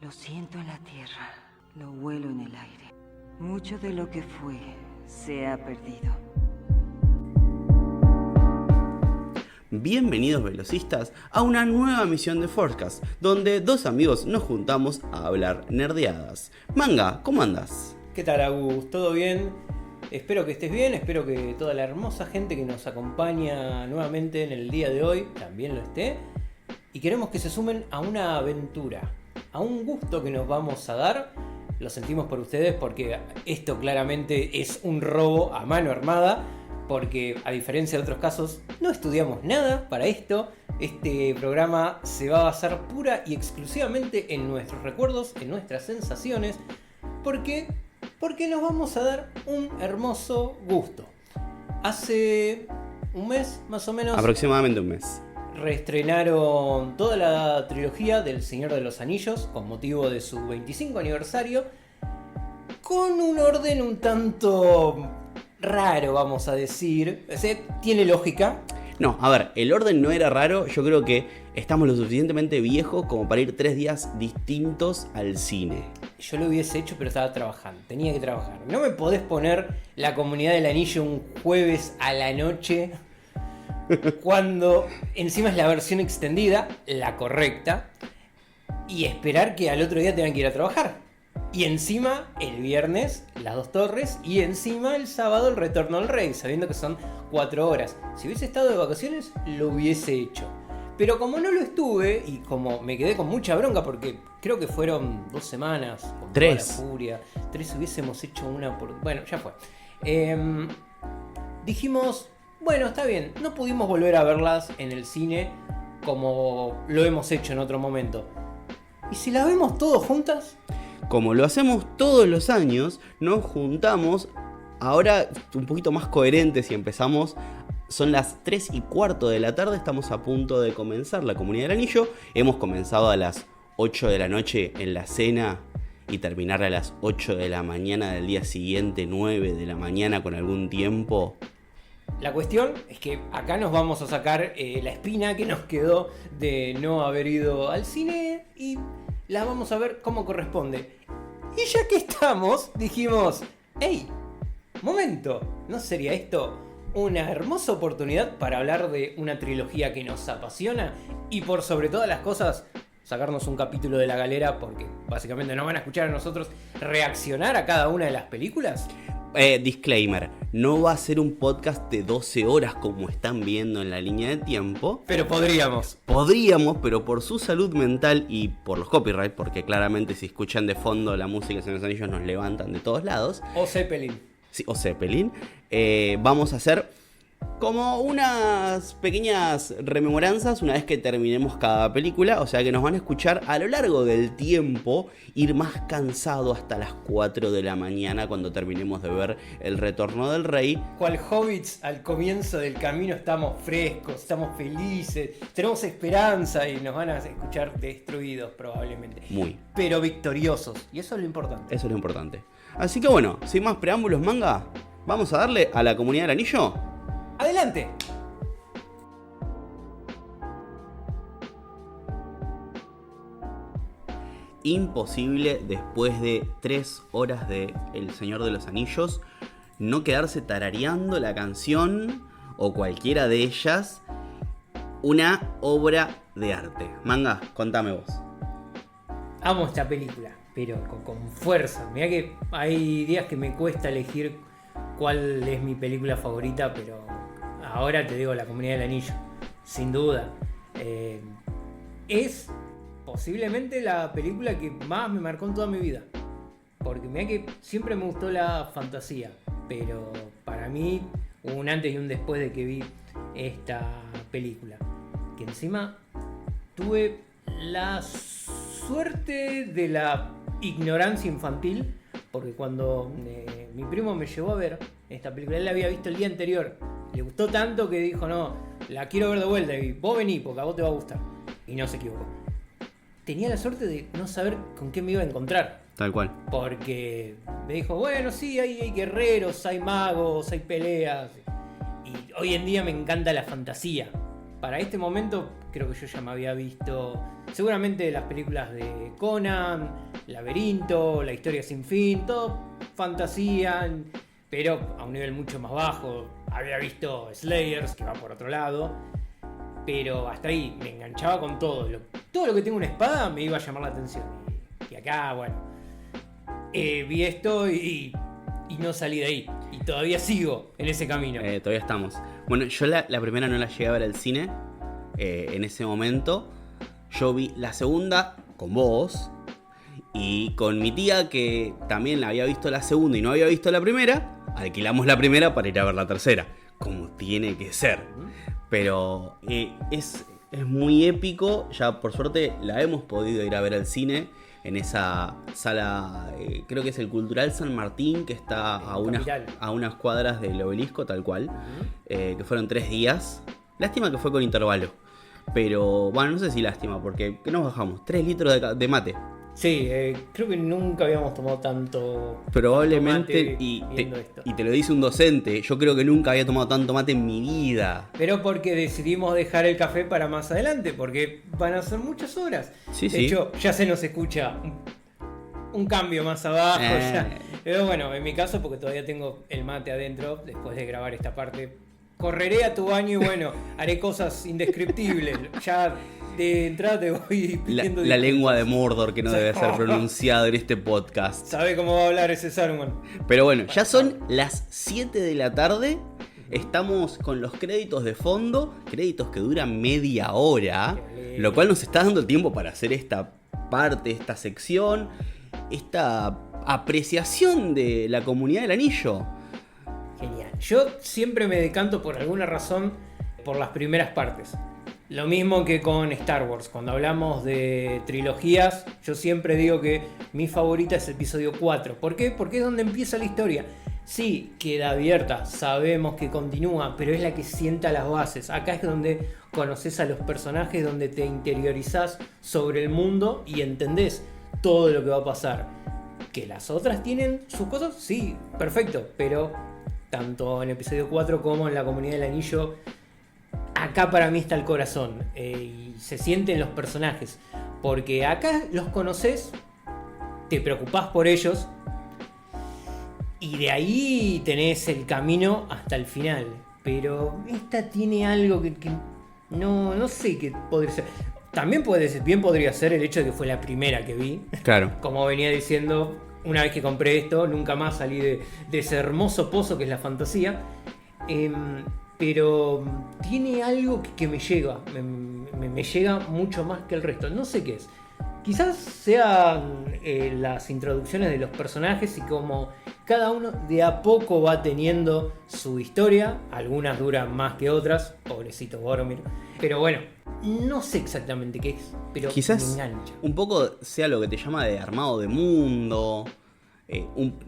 Lo siento en la tierra, lo huelo en el aire. Mucho de lo que fue se ha perdido. Bienvenidos velocistas a una nueva misión de Forcecast, donde dos amigos nos juntamos a hablar nerdeadas. Manga, ¿cómo andas? ¿Qué tal, Agus? ¿Todo bien? Espero que estés bien, espero que toda la hermosa gente que nos acompaña nuevamente en el día de hoy también lo esté. Y queremos que se sumen a una aventura, a un gusto que nos vamos a dar. Lo sentimos por ustedes porque esto claramente es un robo a mano armada, porque a diferencia de otros casos no estudiamos nada para esto. Este programa se va a basar pura y exclusivamente en nuestros recuerdos, en nuestras sensaciones, porque nos vamos a dar un hermoso gusto. Hace un mes más o menos, Aproximadamente un mes, reestrenaron toda la trilogía del Señor de los Anillos con motivo de su 25 aniversario, con un orden un tanto raro, vamos a decir. O sea, tiene lógica. No, a ver, el orden no era raro. Yo creo que estamos lo suficientemente viejos como para ir 3 días distintos al cine. Yo lo hubiese hecho, pero estaba trabajando, tenía que trabajar. No me podés poner La Comunidad del Anillo un jueves a la noche cuando encima es la versión extendida, la correcta, y esperar que al otro día tengan que ir a trabajar. Y encima el viernes Las Dos Torres, y encima el sábado El Retorno al Rey, sabiendo que son 4 horas. Si hubiese estado de vacaciones, lo hubiese hecho. Pero como no lo estuve, y como me quedé con mucha bronca, porque creo que fueron 2 semanas, con 3. toda la furia, 3 hubiésemos hecho una por... Bueno, ya fue. Dijimos, bueno, está bien, no pudimos volver a verlas en el cine como lo hemos hecho en otro momento. ¿Y si las vemos todos juntas? Como lo hacemos todos los años, nos juntamos ahora un poquito más coherentes y empezamos. Son las 3:15 de la tarde, estamos a punto de comenzar La Comunidad del Anillo. Hemos comenzado a las 8 de la noche en la cena y terminar a las 8 de la mañana del día siguiente, 9 de la mañana con algún tiempo. La cuestión es que acá nos vamos a sacar la espina que nos quedó de no haber ido al cine y la vamos a ver como corresponde. Y ya que estamos, dijimos, hey, momento, ¿no sería esto una hermosa oportunidad para hablar de una trilogía que nos apasiona? Y por sobre todas las cosas, sacarnos un capítulo de la galera, porque básicamente nos van a escuchar a nosotros reaccionar a cada una de las películas. Disclaimer, no va a ser un podcast de 12 horas como están viendo en la línea de tiempo. Pero podríamos. Podríamos, pero por su salud mental y por los copyrights, porque claramente si escuchan de fondo la música de Señor de los Anillos nos levantan de todos lados. O Zeppelin. Sí, o Zeppelin. Vamos a hacer como unas pequeñas rememoranzas una vez que terminemos cada película. O sea que nos van a escuchar a lo largo del tiempo ir más cansado hasta las 4 de la mañana cuando terminemos de ver El Retorno del Rey. Cual hobbits al comienzo del camino estamos frescos, estamos felices, tenemos esperanza y nos van a escuchar destruidos probablemente. Muy. Pero victoriosos. Y eso es lo importante. Eso es lo importante. Así que bueno, sin más preámbulos, manga, vamos a darle a La Comunidad del Anillo. ¡Adelante! Imposible después de 3 horas de El Señor de los Anillos no quedarse tarareando la canción o cualquiera de ellas. Una obra de arte. Manga, contame vos. Amo esta película, pero con fuerza. Mirá que hay días que me cuesta elegir cuál es mi película favorita, pero ahora te digo La Comunidad del Anillo, sin duda. Es posiblemente la película que más me marcó en toda mi vida. Porque mirá que siempre me gustó la fantasía, pero para mí hubo un antes y un después de que vi esta película. Que encima tuve la suerte de la ignorancia infantil, porque cuando mi primo me llevó a ver esta película, él la había visto el día anterior, le gustó tanto que dijo, no, la quiero ver de vuelta, y vos vení porque a vos te va a gustar. Y no se equivocó. Tenía la suerte de no saber con qué me iba a encontrar. Tal cual. Porque me dijo, bueno, sí, hay guerreros, hay magos, hay peleas. Y hoy en día me encanta la fantasía. para este momento creo que yo ya me había visto seguramente las películas de Conan, Laberinto, La historia sin fin, todo fantasía, pero a un nivel mucho más bajo. Había visto Slayers, que va por otro lado, pero hasta ahí me enganchaba con todo. Todo lo que tenga una espada me iba a llamar la atención. Y acá, bueno, vi esto y no salí de ahí. Y todavía sigo en ese camino. Todavía estamos. Bueno, yo la primera no la llegué a ver al cine en ese momento. Yo vi la segunda con vos y con mi tía, que también la había visto la segunda y no había visto la primera. Alquilamos la primera para ir a ver la tercera, como tiene que ser. Pero es muy épico. Ya por suerte la hemos podido ir a ver al cine en esa sala, creo que es el Cultural San Martín, que está a unas cuadras del Obelisco, tal cual. Que fueron 3 días. Lástima que fue con intervalo. Pero bueno, no sé si lástima, porque ¿qué nos bajamos? 3 litros de mate. Sí, creo que nunca habíamos tomado tanto. Probablemente, mate y te lo dice un docente, yo creo que nunca había tomado tanto mate en mi vida. Pero porque decidimos dejar el café para más adelante, porque van a ser muchas horas. Sí, de hecho, ya se nos escucha un cambio más abajo. Ya. Pero bueno, en mi caso, porque todavía tengo el mate adentro, después de grabar esta parte, correré a tu baño y bueno, haré cosas indescriptibles. Ya de entrada te voy pidiendo la lengua de Mordor que no debe ser pronunciado en este podcast. Sabe cómo va a hablar ese Saruman. Pero bueno, ya son las 7 de la tarde. Estamos con los créditos de fondo. Créditos que duran media hora. Lo cual nos está dando el tiempo para hacer esta parte, esta sección, esta apreciación de la Comunidad del Anillo. Genial. Yo siempre me decanto por alguna razón por las primeras partes. Lo mismo que con Star Wars. Cuando hablamos de trilogías, yo siempre digo que mi favorita es el episodio 4. ¿Por qué? Porque es donde empieza la historia. Sí, queda abierta, sabemos que continúa, pero es la que sienta las bases. Acá es donde conoces a los personajes, donde te interiorizás sobre el mundo y entendés todo lo que va a pasar. ¿Que las otras tienen sus cosas? Sí, perfecto, pero tanto en episodio 4 como en la Comunidad del Anillo, acá para mí está el corazón y se sienten los personajes, porque acá los conoces, te preocupás por ellos y de ahí tenés el camino hasta el final. Pero esta tiene algo que no sé qué podría ser. También bien podría ser el hecho de que fue la primera que vi. Claro. Como venía diciendo, una vez que compré esto, nunca más salí de ese hermoso pozo que es la fantasía. Pero tiene algo que me llega, me llega mucho más que el resto. No sé qué es. Quizás sean las introducciones de los personajes y como cada uno de a poco va teniendo su historia. Algunas duran más que otras, pobrecito Boromir. Pero bueno, no sé exactamente qué es, pero quizás me engancha. Un poco sea lo que te llama de armado de mundo.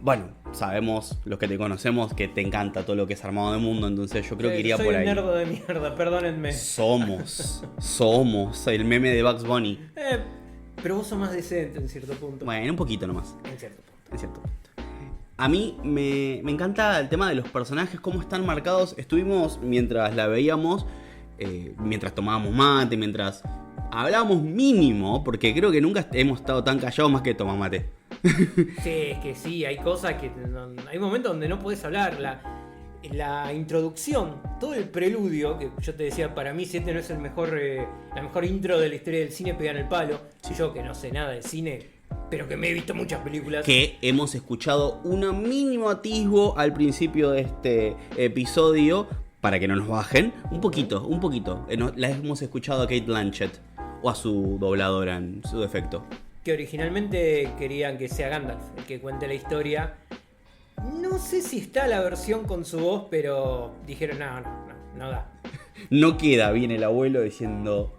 Bueno, sabemos, los que te conocemos, que te encanta todo lo que es armado de mundo, entonces yo creo que iría por ahí. Soy un nerdo de mierda, perdónenme. Somos el meme de Bugs Bunny. Pero vos sos más decente en cierto punto. Bueno, un poquito nomás. En cierto punto. A mí me encanta el tema de los personajes, cómo están marcados. Estuvimos, mientras la veíamos, mientras tomábamos mate, mientras hablábamos mínimo, porque creo que nunca hemos estado tan callados más que tomar mate. Sí, es que sí, hay cosas que... Hay momentos donde no podés hablar. La introducción, todo el preludio, que yo te decía, para mí si este no es la mejor intro de la historia del cine, pegan el palo. Sí. Yo que no sé nada de cine, pero que me he visto muchas películas. Que hemos escuchado un mínimo atisbo al principio de este episodio, para que no nos bajen. Un poquito. La hemos escuchado a Cate Blanchett, o a su dobladora en su defecto. Que originalmente querían que sea Gandalf el que cuente la historia. No sé si está la versión con su voz, pero dijeron no da. No queda bien el abuelo diciendo...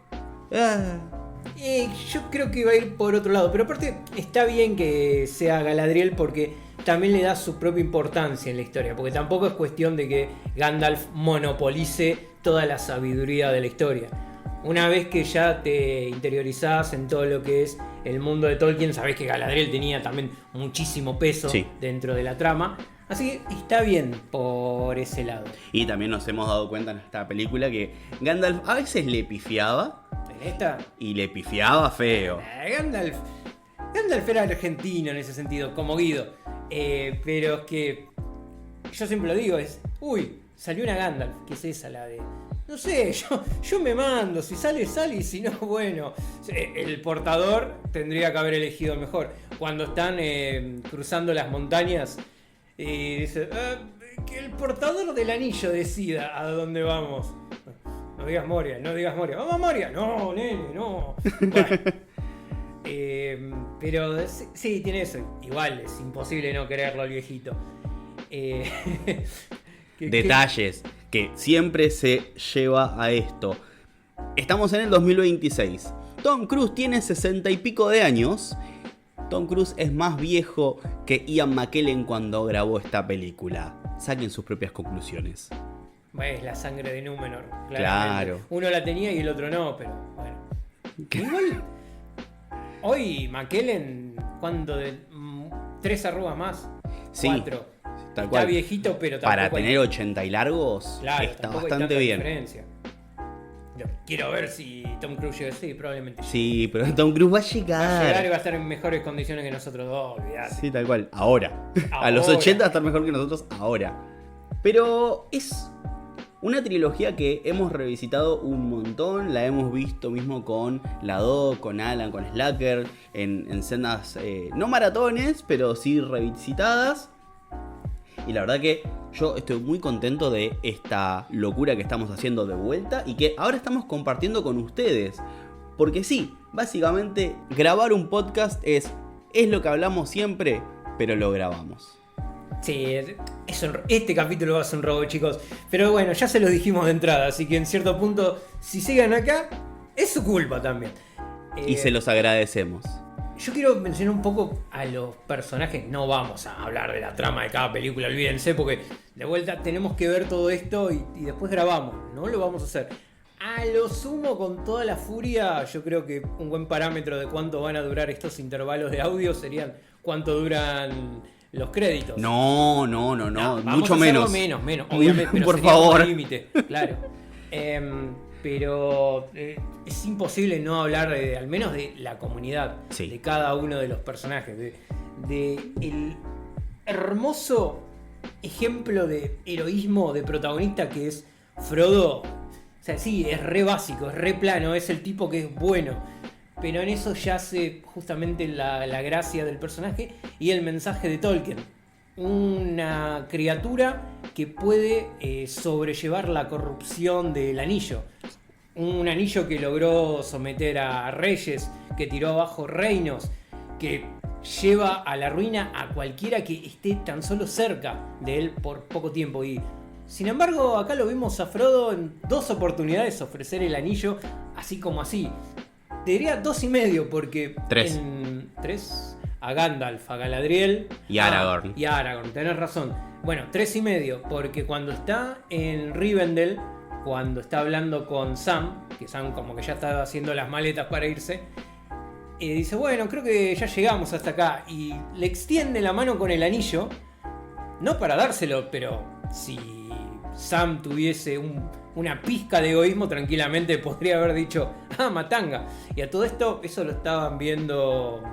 Yo creo que va a ir por otro lado, pero aparte está bien que sea Galadriel porque también le da su propia importancia en la historia, porque tampoco es cuestión de que Gandalf monopolice toda la sabiduría de la historia. Una vez que ya te interiorizás en todo lo que es el mundo de Tolkien, sabés que Galadriel tenía también muchísimo peso dentro de la trama. Así que está bien por ese lado. Y también nos hemos dado cuenta en esta película que Gandalf a veces le pifiaba. En esta, Y le pifiaba feo. Gandalf era argentino en ese sentido, como Guido. Pero es que yo siempre lo digo, salió una Gandalf, que es esa, la de... No sé, yo me mando, si sale, sale, y si no, bueno. El portador tendría que haber elegido mejor. Cuando están cruzando las montañas y dice, que el portador del anillo decida a dónde vamos. No digas Moria, ¡vamos a Moria! No, nene, no. Bueno. Pero sí, tiene eso. Igual, es imposible no quererlo al viejito. Detalles que siempre se lleva a esto. Estamos en el 2026. Tom Cruise tiene 60 y pico de años. Tom Cruise es más viejo que Ian McKellen cuando grabó esta película. Saquen sus propias conclusiones. Es la sangre de Númenor. Claro. Uno la tenía y el otro no, pero bueno. Igual, hoy McKellen, ¿cuánto? 3 arrugas más. Sí. 4. Tal Está cual. viejito, pero tampoco Para hay- tener 80 y largos, Claro, está tampoco hay bastante tanta bien. diferencia. Yo quiero ver si Tom Cruise llega, sí, probablemente. Sí, pero Tom Cruise va a Va a llegar y llegar. va a estar en mejores condiciones que nosotros dos, olvidate. Sí, tal cual. Ahora. A los Ahora. 80 va a estar mejor que nosotros ahora. Pero es una trilogía que hemos revisitado un montón. La hemos visto mismo con la Do, con Alan, con Slacker. En escenas no maratones, pero sí revisitadas. Y la verdad que yo estoy muy contento de esta locura que estamos haciendo de vuelta y que ahora estamos compartiendo con ustedes. Porque sí, básicamente grabar un podcast es lo que hablamos siempre, pero lo grabamos. Sí, este capítulo va a ser un robo, chicos. Pero bueno, ya se lo dijimos de entrada, así que en cierto punto, si siguen acá, es su culpa también. Y se los agradecemos. Yo quiero mencionar un poco a los personajes. No vamos a hablar de la trama de cada película, olvídense, porque de vuelta tenemos que ver todo esto y después grabamos. No lo vamos a hacer. A lo sumo, con toda la furia, yo creo que un buen parámetro de cuánto van a durar estos intervalos de audio serían cuánto duran los créditos. No, Vamos mucho a hacerlo menos. menos, obviamente, pero Por sería un favor. límite, claro. Pero es imposible no hablar al menos de la comunidad, Sí. de cada uno de los personajes, de el hermoso ejemplo de heroísmo de protagonista que es Frodo. O sea, sí, es re básico, es re plano, es el tipo que es bueno. Pero en eso yace justamente la gracia del personaje y el mensaje de Tolkien. Una criatura que puede sobrellevar la corrupción del anillo. Un anillo que logró someter a reyes, que tiró abajo reinos, que lleva a la ruina a cualquiera que esté tan solo cerca de él por poco tiempo. Y sin embargo, acá lo vimos a Frodo en 2 oportunidades ofrecer el anillo, así como así. Te diría 2,5 porque... 3. 3 a Gandalf, a Galadriel Y a Aragorn. y a Aragorn, tenés razón. Bueno, 3,5 porque cuando está en Rivendell, cuando está hablando con Sam, que Sam como que ya está haciendo las maletas para irse, y dice, bueno, creo que ya llegamos hasta acá, y le extiende la mano con el anillo, no para dárselo, pero si Sam tuviese una pizca de egoísmo, tranquilamente podría haber dicho, matanga. Y a todo esto, eso lo estaban viendo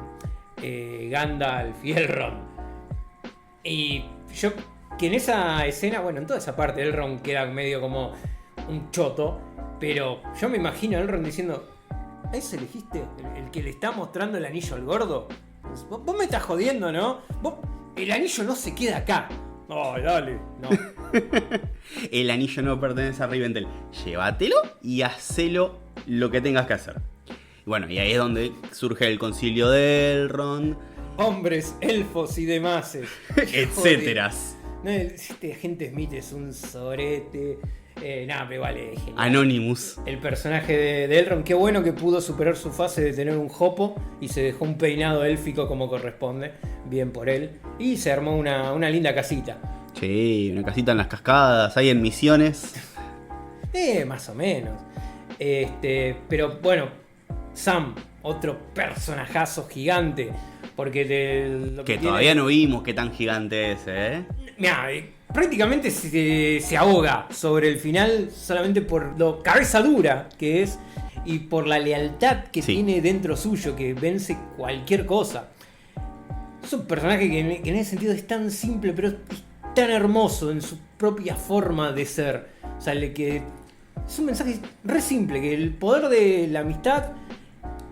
Gandalf y Elrond. Y yo, que en esa escena, bueno, en toda esa parte, Elrond queda medio como un choto, pero yo me imagino a Elrond diciendo, ¿a ese elegiste? ¿El que le está mostrando el anillo al gordo? Vos me estás jodiendo, ¿no? El anillo no se queda acá. Ay, dale, no. El anillo no pertenece a Rivendell. Llévatelo y hacelo lo que tengas que hacer. Y bueno, y ahí es donde surge el concilio de Elrond, Hombres, elfos y demás. etcéteras. No, este agente Smith es un sorete. Nada, pero vale, es genial. Anonymous. El personaje de Elrond, qué bueno que pudo superar su fase de tener un jopo y se dejó un peinado élfico como corresponde. Bien por él. Y se armó una linda casita. Sí, una casita en las cascadas, ahí en Misiones. Más o menos. Pero bueno, Sam, otro personajazo gigante. Porque lo Que tiene- todavía no vimos qué tan gigante es, ¿eh? Mirá, prácticamente se ahoga sobre el final solamente por lo cabeza dura que es y por la lealtad que tiene dentro suyo, que vence cualquier cosa. Es un personaje que en ese sentido es tan simple, pero es tan hermoso en su propia forma de ser. O sea, que es un mensaje re simple, que el poder de la amistad,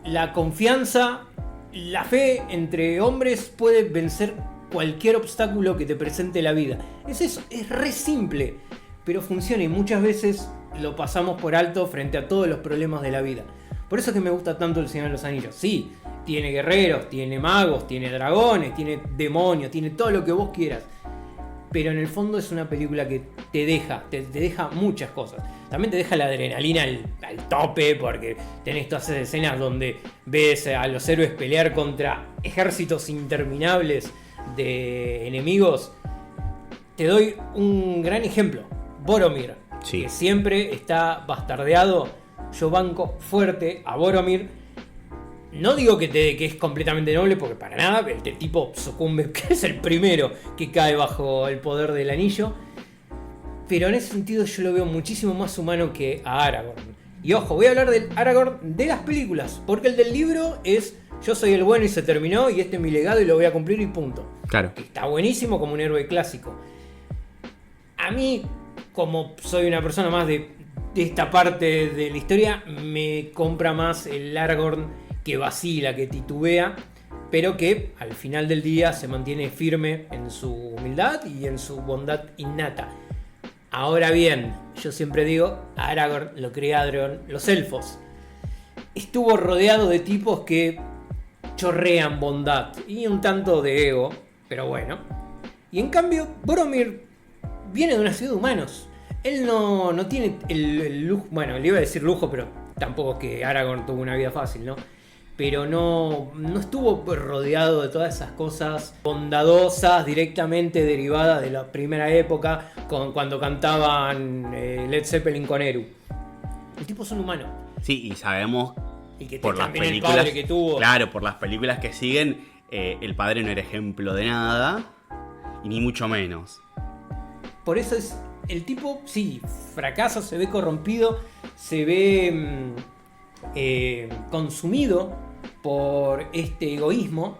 la confianza, la fe entre hombres puede vencer cualquier obstáculo que te presente la vida. Es eso, es re simple, pero funciona y muchas veces lo pasamos por alto frente a todos los problemas de la vida. Por eso es que me gusta tanto El Señor de los Anillos. Sí, tiene guerreros, tiene magos, tiene dragones, tiene demonios, tiene todo lo que vos quieras. Pero en el fondo es una película que te deja muchas cosas. También te deja la adrenalina al tope, porque tenés todas esas escenas donde ves a los héroes pelear contra ejércitos interminables de enemigos. Te doy un gran ejemplo. Boromir, que siempre está bastardeado. Yo banco fuerte a Boromir. No digo que es completamente noble, porque para nada, el tipo sucumbe, que es el primero que cae bajo el poder del anillo. Pero en ese sentido yo lo veo muchísimo más humano que a Aragorn. Y ojo, voy a hablar del Aragorn de las películas, porque el del libro es yo soy el bueno y se terminó, y este es mi legado y lo voy a cumplir y punto. Claro. Que está buenísimo como un héroe clásico. A mí, como soy una persona más de esta parte de la historia, me compra más el Aragorn que vacila, que titubea, pero que al final del día se mantiene firme en su humildad y en su bondad innata. Ahora bien, yo siempre digo, a Aragorn lo crearon los elfos. Estuvo rodeado de tipos que chorrean bondad y un tanto de ego, pero bueno. Y en cambio, Boromir viene de una ciudad de humanos. Él no tiene el lujo, bueno, le iba a decir lujo, pero tampoco es que Aragorn tuvo una vida fácil, ¿no? Pero no estuvo rodeado de todas esas cosas bondadosas directamente derivadas de la primera época, cuando cantaban Led Zeppelin con Eru. El tipo es un humano. Sí, y sabemos y que por las también películas, el padre que tuvo. Claro, por las películas que siguen, el padre no era ejemplo de nada, y ni mucho menos. Por eso es el tipo, sí, fracasa, se ve corrompido, se ve consumido por este egoísmo.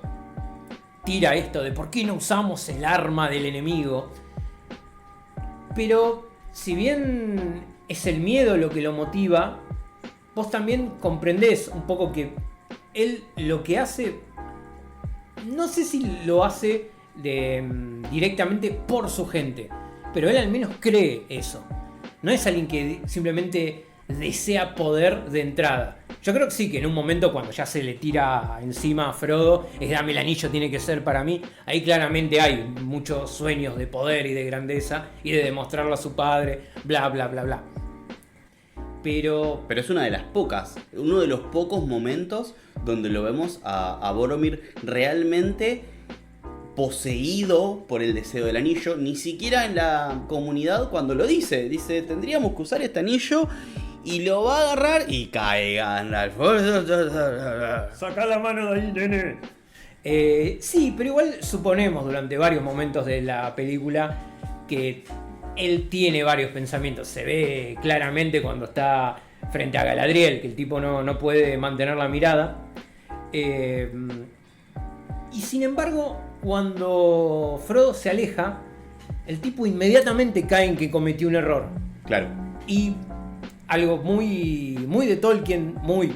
Tira esto de por qué no usamos el arma del enemigo. Pero si bien es el miedo lo que lo motiva, vos también comprendés un poco que él lo que hace, no sé si lo hace directamente por su gente, pero él al menos cree eso. No es alguien que simplemente desea poder de entrada. Yo creo que sí, que en un momento cuando ya se le tira encima a Frodo, es dame el anillo, tiene que ser para mí. Ahí claramente hay muchos sueños de poder y de grandeza y de demostrarlo a su padre, bla, bla, bla, bla. Pero es uno de los pocos momentos donde lo vemos a Boromir realmente poseído por el deseo del anillo. Ni siquiera en la comunidad cuando lo dice, tendríamos que usar este anillo. Y lo va a agarrar y cae Gandalf. Saca la mano de ahí, nene. Sí, pero igual suponemos durante varios momentos de la película que él tiene varios pensamientos. Se ve claramente cuando está frente a Galadriel, que el tipo no puede mantener la mirada. Y sin embargo, cuando Frodo se aleja, el tipo inmediatamente cae en que cometió un error. Claro. Y algo muy, muy de Tolkien, muy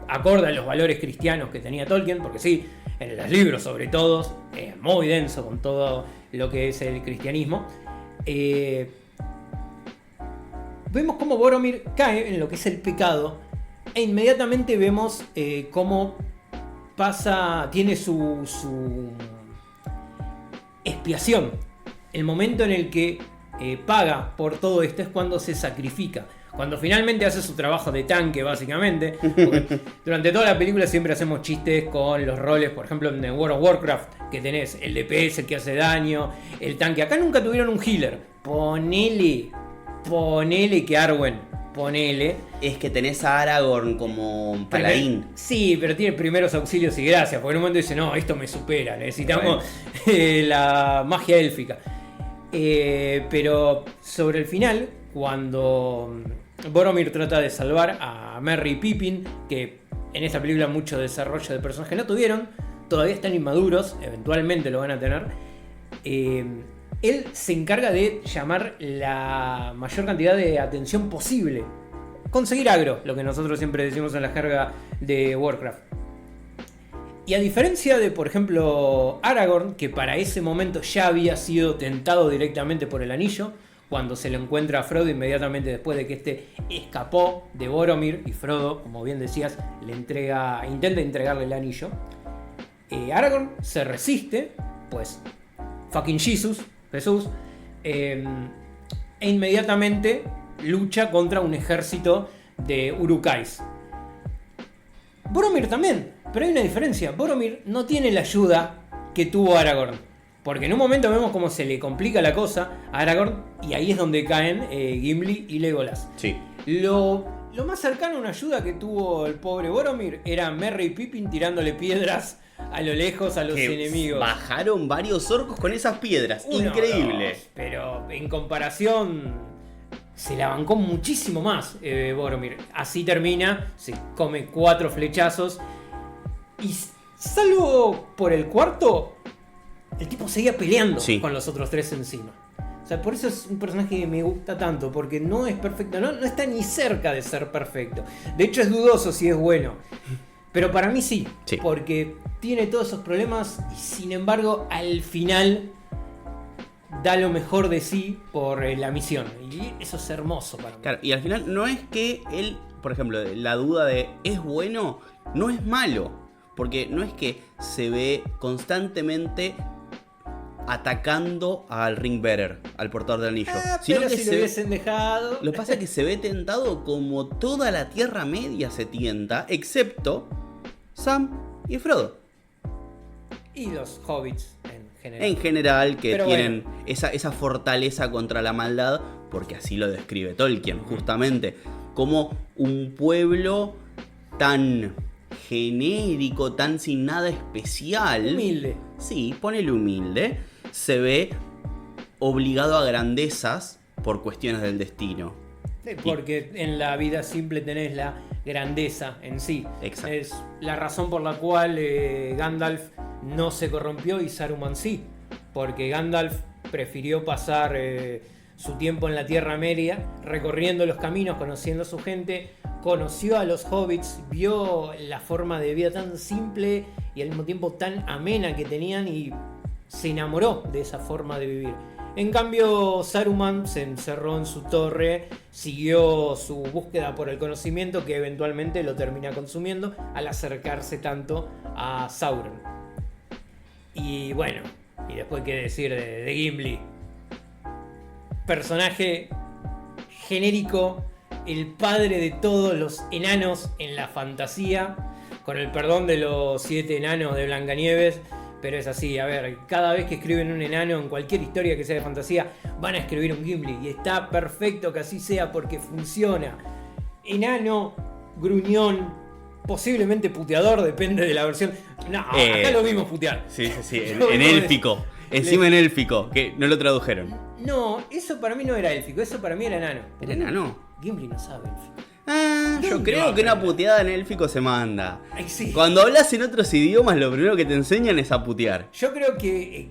acorde a los valores cristianos que tenía Tolkien, porque sí, en los libros sobre todo, es muy denso con todo lo que es el cristianismo. Vemos cómo Boromir cae en lo que es el pecado, e inmediatamente vemos cómo tiene su expiación. El momento en el que paga por todo esto es cuando se sacrifica. Cuando finalmente hace su trabajo de tanque, básicamente. Durante toda la película siempre hacemos chistes con los roles, por ejemplo, en World of Warcraft, que tenés el DPS, el que hace daño, el tanque. Acá nunca tuvieron un healer. Ponele que Arwen, ponele. Es que tenés a Aragorn como paladín. Sí, pero tiene primeros auxilios y gracias, porque en un momento dice, no, esto me supera, necesitamos la magia élfica. Pero sobre el final, cuando Boromir trata de salvar a Merry y Pippin, que en esta película mucho desarrollo de personajes no tuvieron, todavía están inmaduros, eventualmente lo van a tener, él se encarga de llamar la mayor cantidad de atención posible. Conseguir agro, lo que nosotros siempre decimos en la jerga de Warcraft. Y a diferencia de, por ejemplo, Aragorn, que para ese momento ya había sido tentado directamente por el anillo, cuando se lo encuentra a Frodo inmediatamente después de que este escapó de Boromir, y Frodo, como bien decías, intenta entregarle el anillo. Aragorn se resiste, pues fucking Jesús, e inmediatamente lucha contra un ejército de Uruk-hais. Boromir también, pero hay una diferencia. Boromir no tiene la ayuda que tuvo Aragorn, porque en un momento vemos cómo se le complica la cosa a Aragorn, y ahí es donde caen Gimli y Legolas. Sí. Lo más cercano a una ayuda que tuvo el pobre Boromir era Merry y Pippin tirándole piedras a lo lejos a los enemigos. Bajaron varios orcos con esas piedras. Uno, Increíble. dos, pero en comparación se la bancó muchísimo más Boromir. Así termina, se come 4 flechazos. Y salvo por el cuarto, el tipo seguía peleando con los otros 3 encima. O sea, por eso es un personaje que me gusta tanto, porque no es perfecto, no está ni cerca de ser perfecto. De hecho es dudoso si es bueno. Pero para mí sí, porque tiene todos esos problemas y sin embargo al final da lo mejor de sí por la misión. Y eso es hermoso para mí. Claro, y al final no es que él, por ejemplo, la duda de ¿es bueno? No es malo. Porque no es que se ve constantemente atacando al Ringbearer, al portador del anillo. Sino que si lo hubiesen dejado. Lo que pasa es que se ve tentado como toda la Tierra Media se tienta, excepto Sam y Frodo. Y los hobbits en general. En general, que pero tienen bueno, esa fortaleza contra la maldad, porque así lo describe Tolkien, justamente. Como un pueblo tan genérico, tan sin nada especial. Humilde. Sí, ponele humilde. Se ve obligado a grandezas por cuestiones del destino. Sí, porque en la vida simple tenés la grandeza en sí. Exacto. Es la razón por la cual Gandalf no se corrompió y Saruman sí. Porque Gandalf prefirió pasar su tiempo en la Tierra Media, recorriendo los caminos, conociendo a su gente, conoció a los hobbits, vio la forma de vida tan simple y al mismo tiempo tan amena que tenían y se enamoró de esa forma de vivir. En cambio, Saruman se encerró en su torre, siguió su búsqueda por el conocimiento que eventualmente lo termina consumiendo al acercarse tanto a Sauron. Y bueno, y después qué decir de Gimli. Personaje genérico, el padre de todos los enanos en la fantasía, con el perdón de los 7 enanos de Blancanieves, pero es así, a ver, cada vez que escriben un enano en cualquier historia que sea de fantasía, van a escribir un Gimli, y está perfecto que así sea porque funciona. Enano, gruñón, posiblemente puteador, depende de la versión. No, acá lo vimos putear. Sí, en élfico. Encima en élfico, que no lo tradujeron. No, eso para mí no era élfico, eso para mí era enano. ¿Era enano? Gimli no sabe élfico. Yo creo que una puteada en élfico se manda. Ay, sí. Cuando hablas en otros idiomas, lo primero que te enseñan es a putear. Yo creo que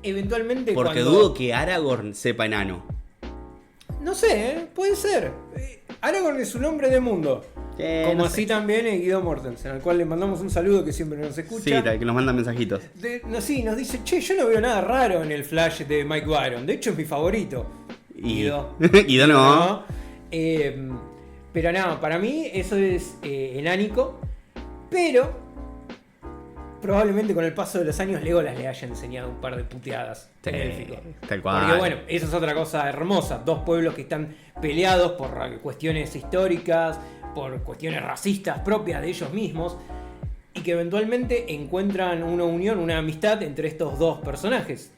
eventualmente porque dudo que Aragorn sepa enano. No sé, puede ser. Aragorn es un hombre de mundo. Como así también Guido Mortensen, al cual le mandamos un saludo que siempre nos escucha. Sí, que nos manda mensajitos. Sí, nos dice, che, yo no veo nada raro en el Flash de Mike Byron. De hecho es mi favorito. Guido. Guido no. Pero no, para mí eso es enánico. Pero probablemente con el paso de los años Legolas le haya enseñado un par de puteadas en élfico. Tal cual. Porque bueno, eso es otra cosa hermosa. 2 pueblos que están peleados por cuestiones históricas, por cuestiones racistas propias de ellos mismos, y que eventualmente encuentran una unión, una amistad entre estos 2 personajes.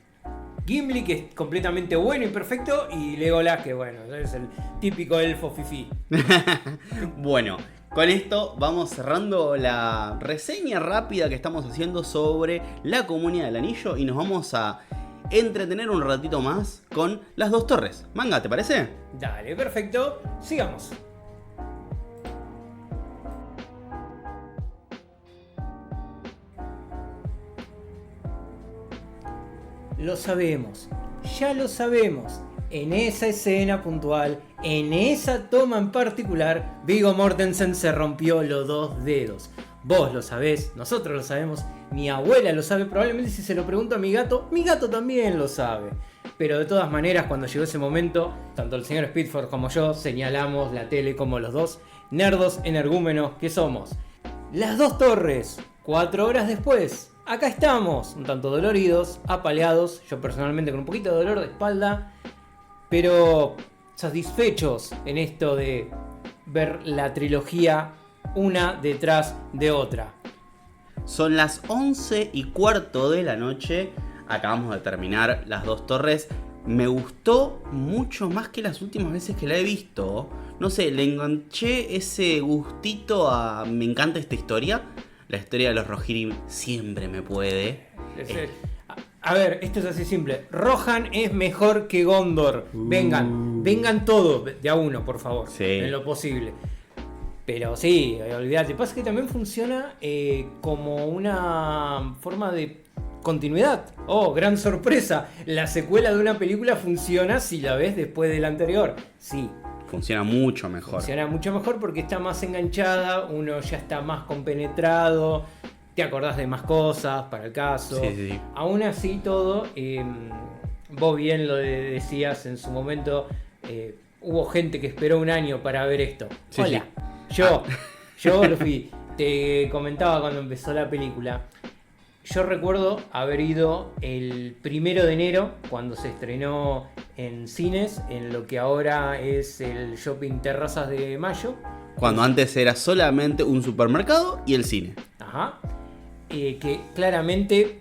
Gimli, que es completamente bueno y perfecto, y Legolas, que bueno, es el típico elfo fifí. Bueno, con esto vamos cerrando la reseña rápida que estamos haciendo sobre la Comunidad del Anillo y nos vamos a entretener un ratito más con Las Dos Torres. Manga, ¿te parece? Dale, perfecto. Sigamos. Lo sabemos, ya lo sabemos. En esa escena puntual, en esa toma en particular, Viggo Mortensen se rompió los 2 dedos. Vos lo sabés, nosotros lo sabemos, mi abuela lo sabe, probablemente si se lo pregunto a mi gato también lo sabe. Pero de todas maneras, cuando llegó ese momento, tanto el señor Speedford como yo señalamos la tele como los dos nerdos energúmenos que somos. Las Dos Torres, 4 horas después. Acá estamos, un tanto doloridos, apaleados, yo personalmente con un poquito de dolor de espalda, pero satisfechos en esto de ver la trilogía una detrás de otra. Son las 11:15 de la noche, acabamos de terminar Las Dos Torres. Me gustó mucho más que las últimas veces que la he visto. No sé, le enganché ese gustito a... Me encanta esta historia. La historia de los Rohirrim siempre me puede. A ver, esto es así simple. Rohan es mejor que Gondor. Vengan todos de a uno, por favor. Sí. En lo posible. Pero sí, olvídate. Pasa que también funciona como una forma de continuidad. Oh, gran sorpresa. La secuela de una película funciona si la ves después de la anterior. Sí. Funciona mucho mejor. Funciona mucho mejor porque está más enganchada, uno ya está más compenetrado, te acordás de más cosas para el caso. Sí. Aún así todo, vos bien lo decías en su momento, hubo gente que esperó un año para ver esto. Sí, Hola, sí. yo lo fui, te comentaba cuando empezó la película. Yo recuerdo haber ido el 1 de enero, cuando se estrenó en cines, en lo que ahora es el Shopping Terrazas de Mayo. Cuando antes era solamente un supermercado y el cine. Ajá. Que claramente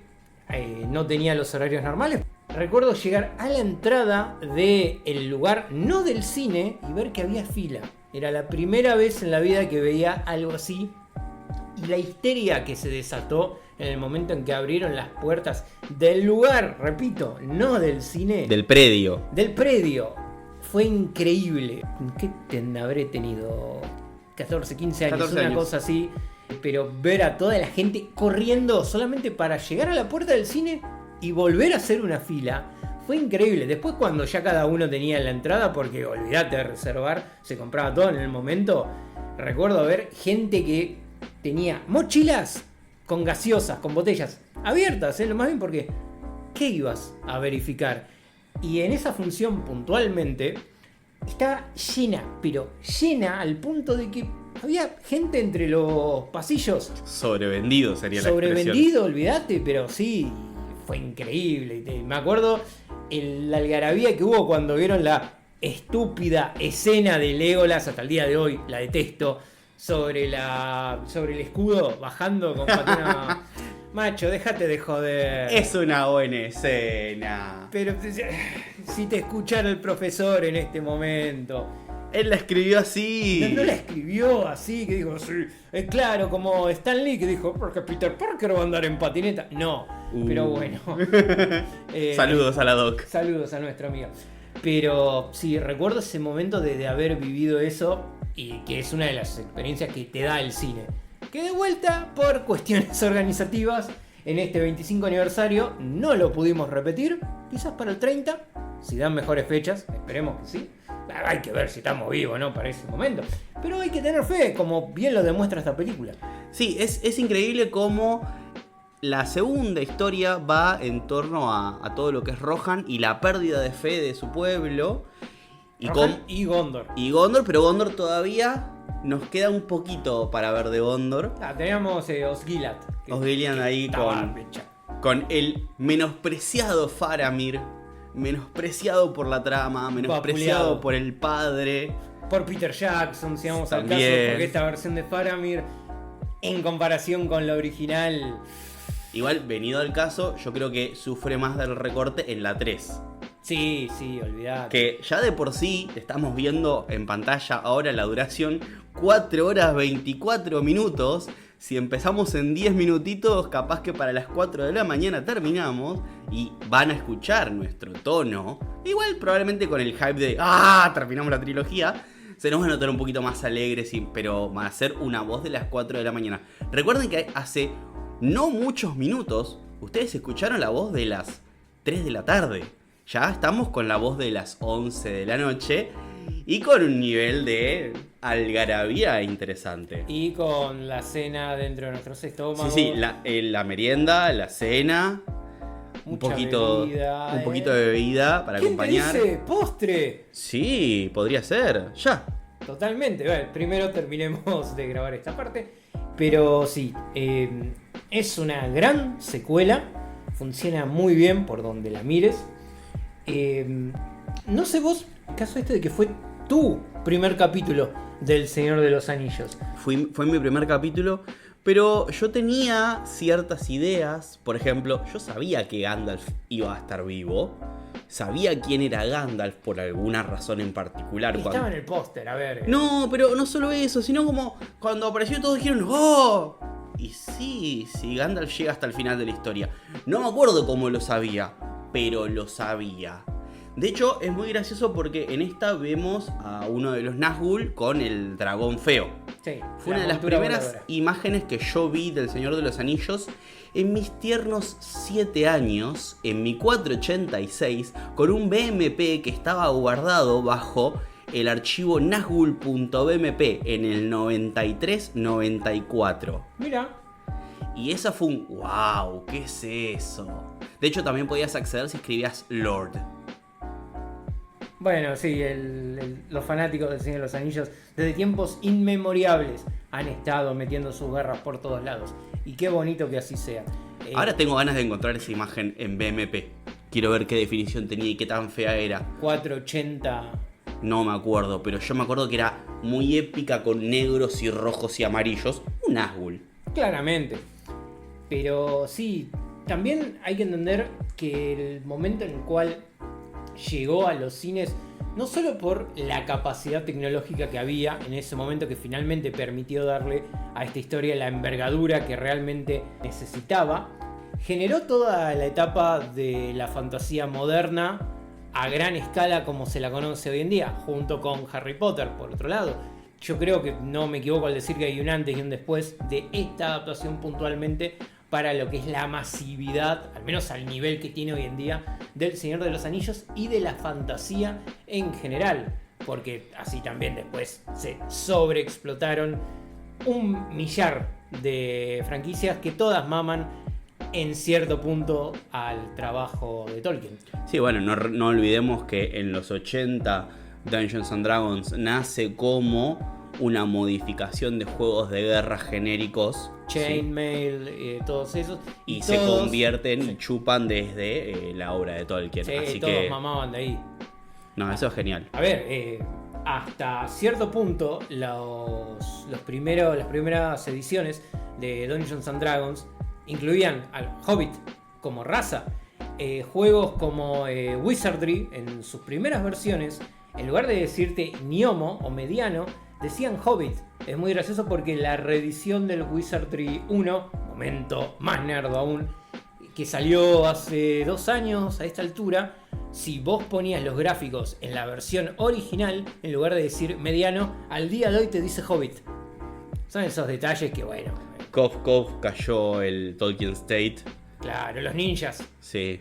no tenía los horarios normales. Recuerdo llegar a la entrada del lugar, no del cine, y ver que había fila. Era la primera vez en la vida que veía algo así. Y la histeria que se desató en el momento en que abrieron las puertas del lugar, repito, no del cine. Del predio. Del predio. Fue increíble. ¿Qué habré tenido? 14, 15 años, 14 una años. cosa así. Pero ver a toda la gente corriendo solamente para llegar a la puerta del cine y volver a hacer una fila. Fue increíble. Después cuando ya cada uno tenía la entrada, porque olvidate de reservar, se compraba todo en el momento. Recuerdo ver gente que tenía mochilas con gaseosas, con botellas abiertas, lo más bien porque ¿qué ibas a verificar? Y en esa función puntualmente estaba llena, pero llena al punto de que había gente entre los pasillos. Sobrevendido sería la expresión. Sobrevendido, olvídate, pero sí, fue increíble. Me acuerdo la algarabía que hubo cuando vieron la estúpida escena de Legolas, hasta el día de hoy la detesto, sobre el escudo bajando con patina. Macho, déjate de joder. Es una buena escena. Pero si te escuchara el profesor en este momento. Él la escribió así. No la escribió así, que dijo, sí, es claro, como Stan Lee que dijo, porque Peter Parker va a andar en patineta. No, pero bueno. Saludos a la Doc. Saludos a nuestro amigo. Pero sí, recuerdo ese momento de haber vivido eso y que es una de las experiencias que te da el cine. Que de vuelta, por cuestiones organizativas, en este 25 aniversario no lo pudimos repetir. Quizás para el 30, si dan mejores fechas, esperemos que sí. Hay que ver si estamos vivos, ¿no? Para ese momento. Pero hay que tener fe, como bien lo demuestra esta película. Sí, es increíble cómo la segunda historia va en torno a todo lo que es Rohan y la pérdida de fe de su pueblo. Y Gondor. Y Gondor, pero Gondor todavía nos queda un poquito para ver de Gondor. Teníamos Osgiliath. Osgiliath ahí con el menospreciado Faramir. Menospreciado por la trama, menospreciado por el padre. Por Peter Jackson, si vamos al caso, También. porque esta versión de Faramir, en comparación con la original... Igual, venido al caso, yo creo que sufre más del recorte en la 3. Sí, olvidate. Que ya de por sí estamos viendo en pantalla ahora la duración 4 horas 24 minutos. si empezamos en 10 minutitos, capaz que para las 4 de la mañana terminamos y van a escuchar nuestro tono. Igual probablemente con el hype de terminamos la trilogía, se nos va a notar un poquito más alegres, pero van a ser una voz de las 4 de la mañana. Recuerden que hace no muchos minutos ustedes escucharon la voz de las 3 de la tarde. Ya estamos con la voz de las 11 de la noche y con un nivel de algarabía interesante. Y con la cena dentro de nuestros estómagos. Sí, la merienda, la cena, un poquito de bebida para acompañar. ¿Qué te dice? ¿Postre? Sí, podría ser, ya. Totalmente. Bueno, primero terminemos de grabar esta parte. Pero sí, es una gran secuela. Funciona muy bien por donde la mires. No sé vos, caso de que fue tu primer capítulo del Señor de los Anillos. Fue mi primer capítulo, pero yo tenía ciertas ideas. Por ejemplo, yo sabía que Gandalf iba a estar vivo. Sabía quién era Gandalf por alguna razón en particular. Estaba en el póster, a ver. No, pero no solo eso, sino como cuando apareció todos dijeron ¡oh! Y sí, Gandalf llega hasta el final de la historia. No me acuerdo cómo lo sabía, pero lo sabía. De hecho, es muy gracioso porque en esta vemos a uno de los Nazgûl con el dragón feo. Sí, fue una de las primeras imágenes que yo vi del Señor de los Anillos en mis tiernos 7 años, en mi 486, con un BMP que estaba guardado bajo el archivo nazgul.bmp en el 93-94. Mira. Y esa fue un wow, ¿qué es eso? De hecho, también podías acceder si escribías Lord. Bueno, sí, los fanáticos del Señor de los Anillos desde tiempos inmemorables han estado metiendo sus garras por todos lados. Y qué bonito que así sea. Ahora tengo ganas de encontrar esa imagen en BMP. Quiero ver qué definición tenía y qué tan fea era. 480. No me acuerdo, pero yo me acuerdo que era muy épica con negros y rojos y amarillos. Un Nazgûl. Claramente. Pero sí, también hay que entender que el momento en el cual llegó a los cines, no solo por la capacidad tecnológica que había en ese momento que finalmente permitió darle a esta historia la envergadura que realmente necesitaba, generó toda la etapa de la fantasía moderna a gran escala como se la conoce hoy en día, junto con Harry Potter, por otro lado. Yo creo que no me equivoco al decir que hay un antes y un después de esta adaptación puntualmente para lo que es la masividad, al menos al nivel que tiene hoy en día, del Señor de los Anillos y de la fantasía en general. Porque así también después se sobreexplotaron un millar de franquicias que todas maman en cierto punto al trabajo de Tolkien. Sí, bueno, no olvidemos que en los 80 Dungeons and Dragons nace como una modificación de juegos de guerra genéricos. Chainmail, todos esos. Y se convierten y chupan desde la obra de Tolkien. Sí, así todos que mamaban de ahí. No, eso es genial. A ver, hasta cierto punto las primeras ediciones de Dungeons and Dragons incluían al Hobbit como raza. Juegos como Wizardry en sus primeras versiones, en lugar de decirte gnomo o mediano, decían Hobbit. Es muy gracioso porque la reedición del Wizardry 1, momento más nerd aún, que salió hace 2 años a esta altura, si vos ponías los gráficos en la versión original, en lugar de decir mediano, al día de hoy te dice Hobbit. Son esos detalles que bueno. Cof cayó el Tolkien State. Claro, los ninjas. Sí.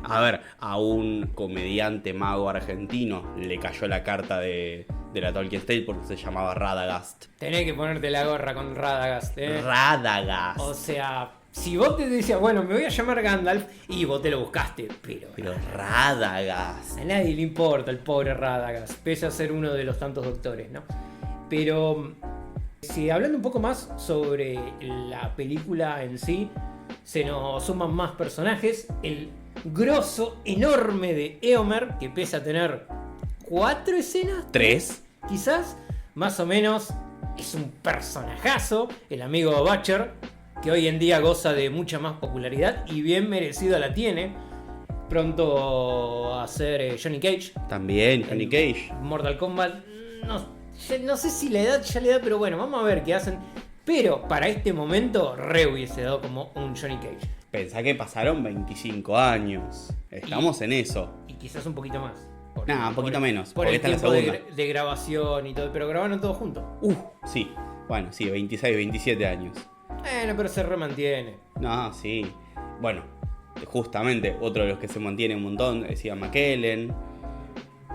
A ver, a un comediante mago argentino le cayó la carta de la Tolkien State porque se llamaba Radagast. Tenés que ponerte la gorra con Radagast, Radagast. O sea, si vos te decías, bueno, me voy a llamar Gandalf, y vos te lo buscaste, pero Radagast. a nadie le importa el pobre Radagast, pese a ser uno de los tantos doctores, ¿no? Pero, si hablando un poco más sobre la película en sí, se nos suman más personajes. El grosso enorme de Éomer, que pese a tener 4 escenas, 3 quizás, más o menos, es un personajazo, el amigo Butcher, que hoy en día goza de mucha más popularidad y bien merecida la tiene. Pronto a ser Johnny Cage. También, Johnny Cage. Mortal Kombat. No sé si la edad ya le da, pero bueno, vamos a ver qué hacen. Pero para este momento, re hubiese dado como un Johnny Cage. Pensá que pasaron 25 años. Estamos en eso. Y quizás un poquito más. Un poquito menos. Por Porque el esta es la tiempo segunda. de grabación y todo. Pero grabaron todo juntos. Sí. Bueno, sí, 26, 27 años. Bueno, pero se remantiene. No, sí. Bueno, justamente otro de los que se mantiene un montón es Ian McKellen.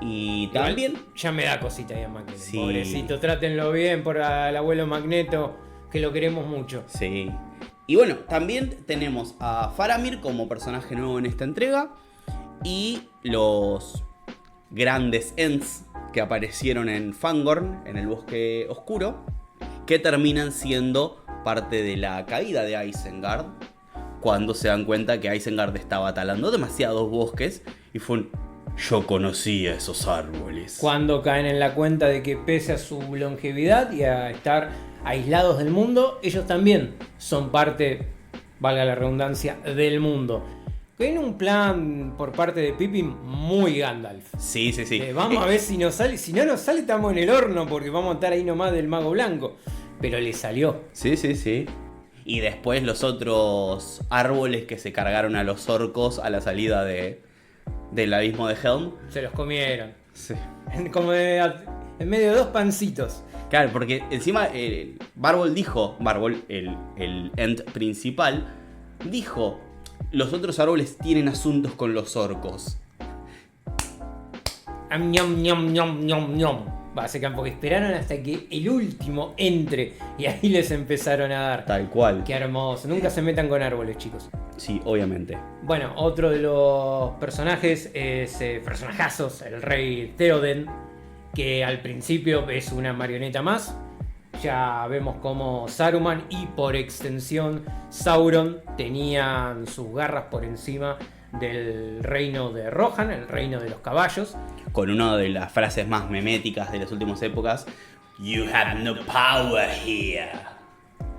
Y Igual, también... ya me da cosita Ian McKellen. Sí. Pobrecito, trátenlo bien por el abuelo Magneto, que lo queremos mucho. Sí. Y bueno, también tenemos a Faramir como personaje nuevo en esta entrega. Y los grandes Ents que aparecieron en Fangorn, en el bosque oscuro, que terminan siendo parte de la caída de Isengard, cuando se dan cuenta que Isengard estaba talando demasiados bosques y fue un... Yo conocía esos árboles. Cuando caen en la cuenta de que pese a su longevidad y a estar aislados del mundo, ellos también son parte, valga la redundancia, del mundo. En un plan por parte de Pippin muy Gandalf. Sí. Vamos a ver si nos sale. Si no nos sale, estamos en el horno porque vamos a estar ahí nomás del mago blanco. Pero le salió. Sí. Y después los otros árboles que se cargaron a los orcos a la salida del abismo de Helm. Se los comieron. Sí. Como en medio de dos pancitos. Claro, porque encima Barbol, el Ent principal, dijo: los otros árboles tienen asuntos con los orcos. Ñom, ñom, ñom, ñom, ñom. Básicamente, porque esperaron hasta que el último entre y ahí les empezaron a dar. Tal cual. Qué hermoso. Nunca se metan con árboles, chicos. Sí, obviamente. Bueno, otro de los personajes es personajazos, el rey Theoden, que al principio es una marioneta más. Ya vemos cómo Saruman y por extensión Sauron tenían sus garras por encima del reino de Rohan, el reino de los caballos. Con una de las frases más meméticas de las últimas épocas: You have no power here.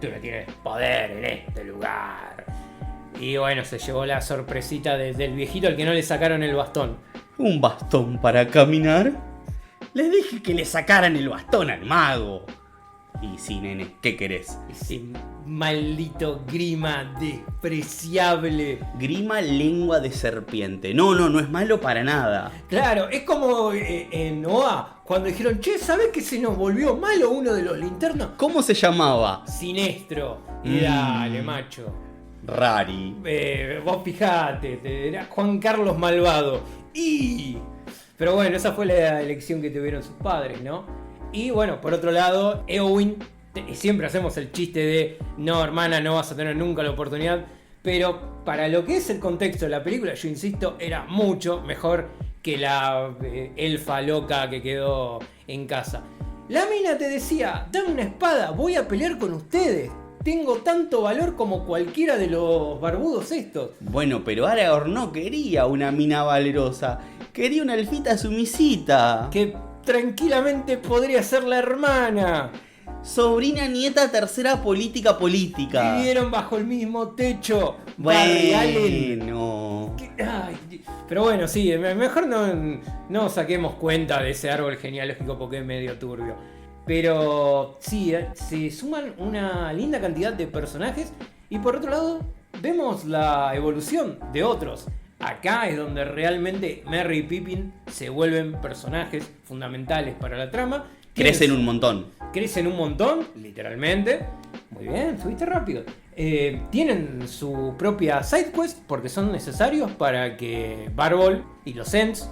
Tú no tienes poder en este lugar. Y bueno, se llevó la sorpresita del viejito al que no le sacaron el bastón. ¿Un bastón para caminar? Les dije que le sacaran el bastón al mago. Y sí, nene, ¿qué querés? Ese maldito Grima despreciable. Grima lengua de serpiente. No es malo para nada. Claro, es como en OA, cuando dijeron, che, ¿sabés que se nos volvió malo uno de los linternas? ¿Cómo se llamaba? Sinestro. Y dale, macho. Rari. Vos fijate, era Juan Carlos Malvado. Pero bueno, esa fue la elección que tuvieron sus padres, ¿no? Y bueno, por otro lado, Eowyn, siempre hacemos el chiste de no, hermana, no vas a tener nunca la oportunidad. Pero para lo que es el contexto de la película, yo insisto, era mucho mejor que la elfa loca que quedó en casa. La mina te decía, dame una espada, voy a pelear con ustedes. Tengo tanto valor como cualquiera de los barbudos estos. Bueno, pero Aragorn no quería una mina valerosa. Quería una elfita sumisita. Que tranquilamente podría ser la hermana. Sobrina, nieta, tercera política. Vivieron bajo el mismo techo. Barry Allen. Bueno. Ay, pero bueno, sí, mejor no saquemos cuenta de ese árbol genealógico porque es medio turbio. Pero sí, se suman una linda cantidad de personajes. Y por otro lado, vemos la evolución de otros. Acá es donde realmente Merry y Pippin se vuelven personajes fundamentales para la trama. Crecen un montón. Crecen un montón, literalmente. Muy bien, subiste rápido. Tienen su propia side quest porque son necesarios para que Barbol y los Ents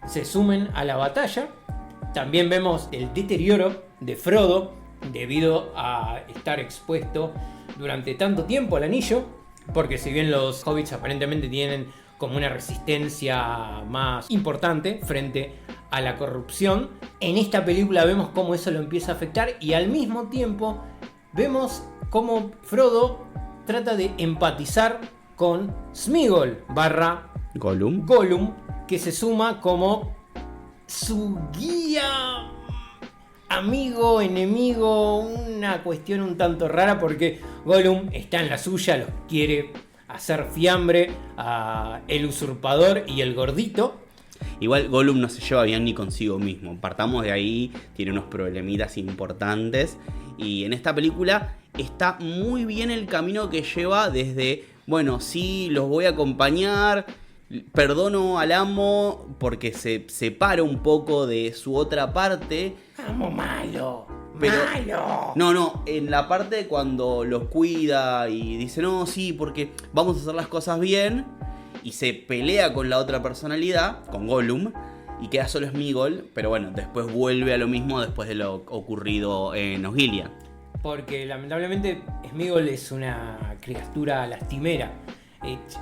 se sumen a la batalla. También vemos el deterioro de Frodo debido a estar expuesto durante tanto tiempo al anillo. Porque si bien los hobbits aparentemente tienen como una resistencia más importante frente a la corrupción, en esta película vemos cómo eso lo empieza a afectar y al mismo tiempo vemos cómo Frodo trata de empatizar con Sméagol / Gollum, que se suma como su guía, amigo, enemigo, una cuestión un tanto rara porque Gollum está en la suya, los quiere hacer fiambre a el usurpador y el gordito. Igual Gollum no se lleva bien ni consigo mismo. Partamos de ahí, tiene unos problemitas importantes. Y en esta película está muy bien el camino que lleva desde, bueno, sí, los voy a acompañar, perdono al amo porque se separa un poco de su otra parte. ¡Amo malo! Pero, ¡Malo! No, en la parte cuando los cuida y dice, no, sí, porque vamos a hacer las cosas bien, y se pelea con la otra personalidad, con Gollum, y queda solo Sméagol, pero bueno, después vuelve a lo mismo después de lo ocurrido en Osgiliath. Porque lamentablemente Sméagol es una criatura lastimera.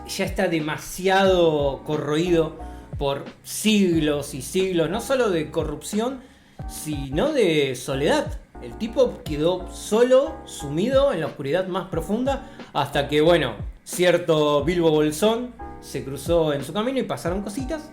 Ya está demasiado corroído por siglos y siglos, no solo de corrupción, sino de soledad. El tipo quedó solo, sumido en la oscuridad más profunda, hasta que, bueno, cierto Bilbo Bolsón se cruzó en su camino y pasaron cositas.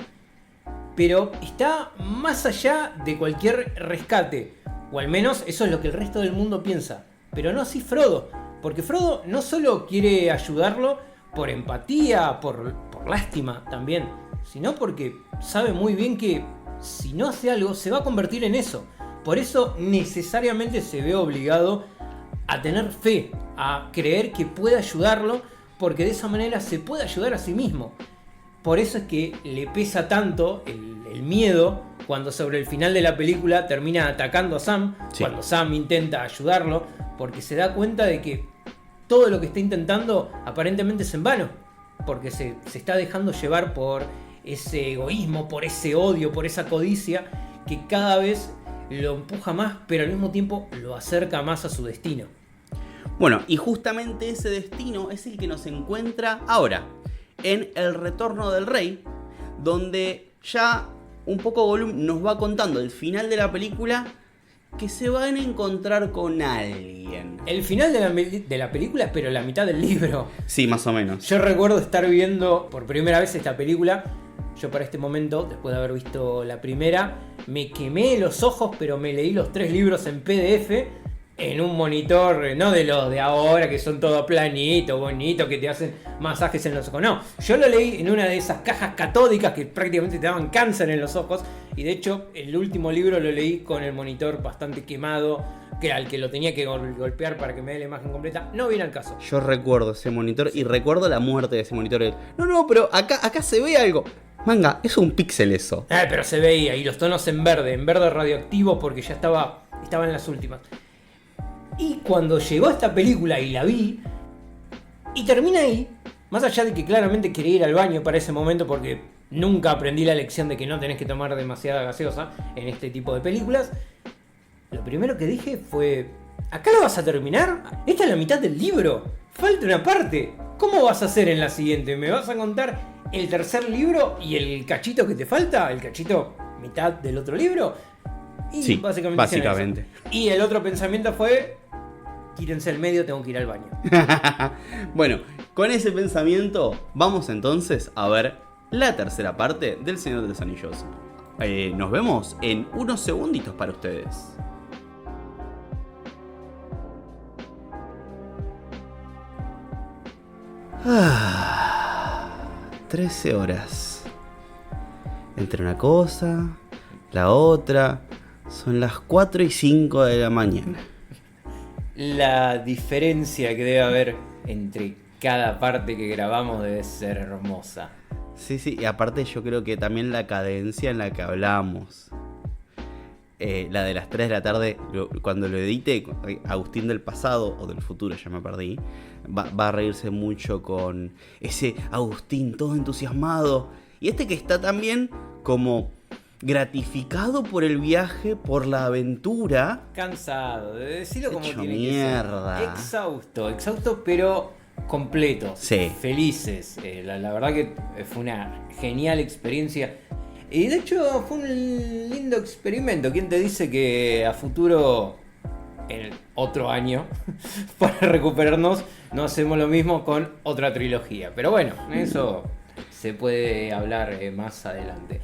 Pero está más allá de cualquier rescate, o al menos eso es lo que el resto del mundo piensa. Pero no así Frodo, porque Frodo no solo quiere ayudarlo por empatía, por lástima también, sino porque sabe muy bien que si no hace algo se va a convertir en eso. Por eso necesariamente se ve obligado a tener fe, a creer que puede ayudarlo, porque de esa manera se puede ayudar a sí mismo. Por eso es que le pesa tanto el miedo cuando sobre el final de la película termina atacando a Sam, sí, cuando Sam intenta ayudarlo, porque se da cuenta de que todo lo que está intentando aparentemente es en vano, porque se está dejando llevar por ese egoísmo, por ese odio, por esa codicia que cada vez lo empuja más, pero al mismo tiempo lo acerca más a su destino. Bueno, y justamente ese destino es el que nos encuentra ahora, en El Retorno del Rey, donde ya un poco Gollum nos va contando el final de la película, que se van a encontrar con alguien. El final de la película, pero la mitad del libro. Sí, más o menos. Yo recuerdo estar viendo por primera vez esta película. Yo para este momento, después de haber visto la primera, me quemé los ojos, pero me leí los 3 libros en PDF en un monitor, no de los de ahora que son todo planito, bonito, que te hacen masajes en los ojos. No, yo lo leí en una de esas cajas catódicas que prácticamente te daban cáncer en los ojos. Y de hecho, el último libro lo leí con el monitor bastante quemado, que al que lo tenía que golpear para que me dé la imagen completa. No viene al caso. Yo recuerdo ese monitor y recuerdo la muerte de ese monitor. No, pero acá se ve algo. Manga, es un píxel eso. Pero se veía, y los tonos en verde radioactivo, porque ya estaba en las últimas. Y cuando llegó esta película y la vi, y termina ahí, más allá de que claramente quería ir al baño para ese momento, porque nunca aprendí la lección de que no tenés que tomar demasiada gaseosa en este tipo de películas, lo primero que dije fue: ¿acá lo vas a terminar? Esta es la mitad del libro, falta una parte. ¿Cómo vas a hacer en la siguiente? ¿Me vas a contar el tercer libro y el cachito que te falta? ¿El cachito mitad del otro libro? Y sí, básicamente. Y el otro pensamiento fue: tírense al medio, tengo que ir al baño. Bueno, con ese pensamiento vamos entonces a ver la tercera parte del Señor de los Anillos. Nos vemos en unos segunditos para ustedes. 13 horas. Entre una cosa, la otra. Son las 4 y 5 de la mañana. La diferencia que debe haber entre cada parte que grabamos debe ser hermosa. Sí, y aparte yo creo que también la cadencia en la que hablamos. La de las 3 de la tarde, cuando lo edite, Agustín del pasado o del futuro, ya me perdí, va a reírse mucho con ese Agustín todo entusiasmado. Y este que está también como gratificado por el viaje, por la aventura. Cansado, de decirlo como hecho tiene mierda. que ser. Exhausto, pero completo. Sí. Felices. La verdad que fue una genial experiencia. Y de hecho fue un lindo experimento. ¿Quién te dice que a futuro, en el otro año, para recuperarnos, no hacemos lo mismo con otra trilogía? Pero bueno, eso se puede hablar más adelante.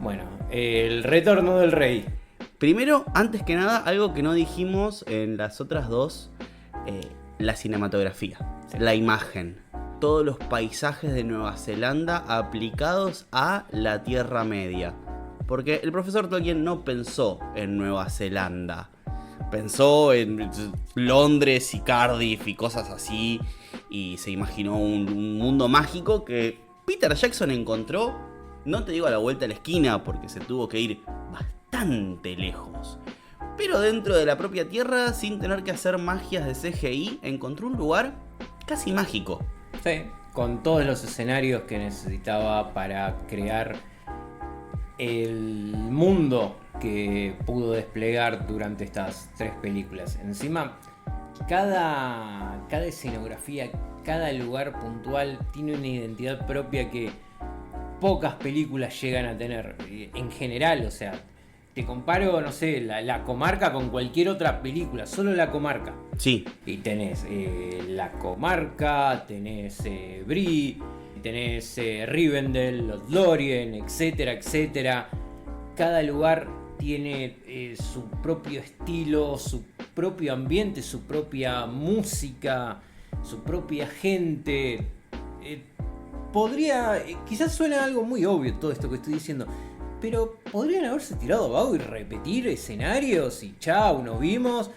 Bueno, el Retorno del Rey. Primero, antes que nada, algo que no dijimos en las otras dos, la cinematografía, sí, la imagen. Todos los paisajes de Nueva Zelanda aplicados a la Tierra Media. Porque el profesor Tolkien no pensó en Nueva Zelanda, pensó en Londres y Cardiff y cosas así, y se imaginó un mundo mágico que Peter Jackson encontró, no te digo a la vuelta de la esquina, porque se tuvo que ir bastante lejos, pero dentro de la propia Tierra, sin tener que hacer magias de CGI, encontró un lugar casi mágico. Sí, con todos los escenarios que necesitaba para crear el mundo que pudo desplegar durante estas 3 películas. Encima, cada escenografía, cada lugar puntual tiene una identidad propia que pocas películas llegan a tener. En general, o sea, te comparo, no sé, la Comarca con cualquier otra película, solo la Comarca. Sí. Y tenés la Comarca, tenés Bree, tenés Rivendell, Lothlórien, etcétera, etcétera. Cada lugar tiene su propio estilo, su propio ambiente, su propia música, su propia gente. Quizás suena algo muy obvio todo esto que estoy diciendo, pero podrían haberse tirado abajo y repetir escenarios y chau, nos vimos.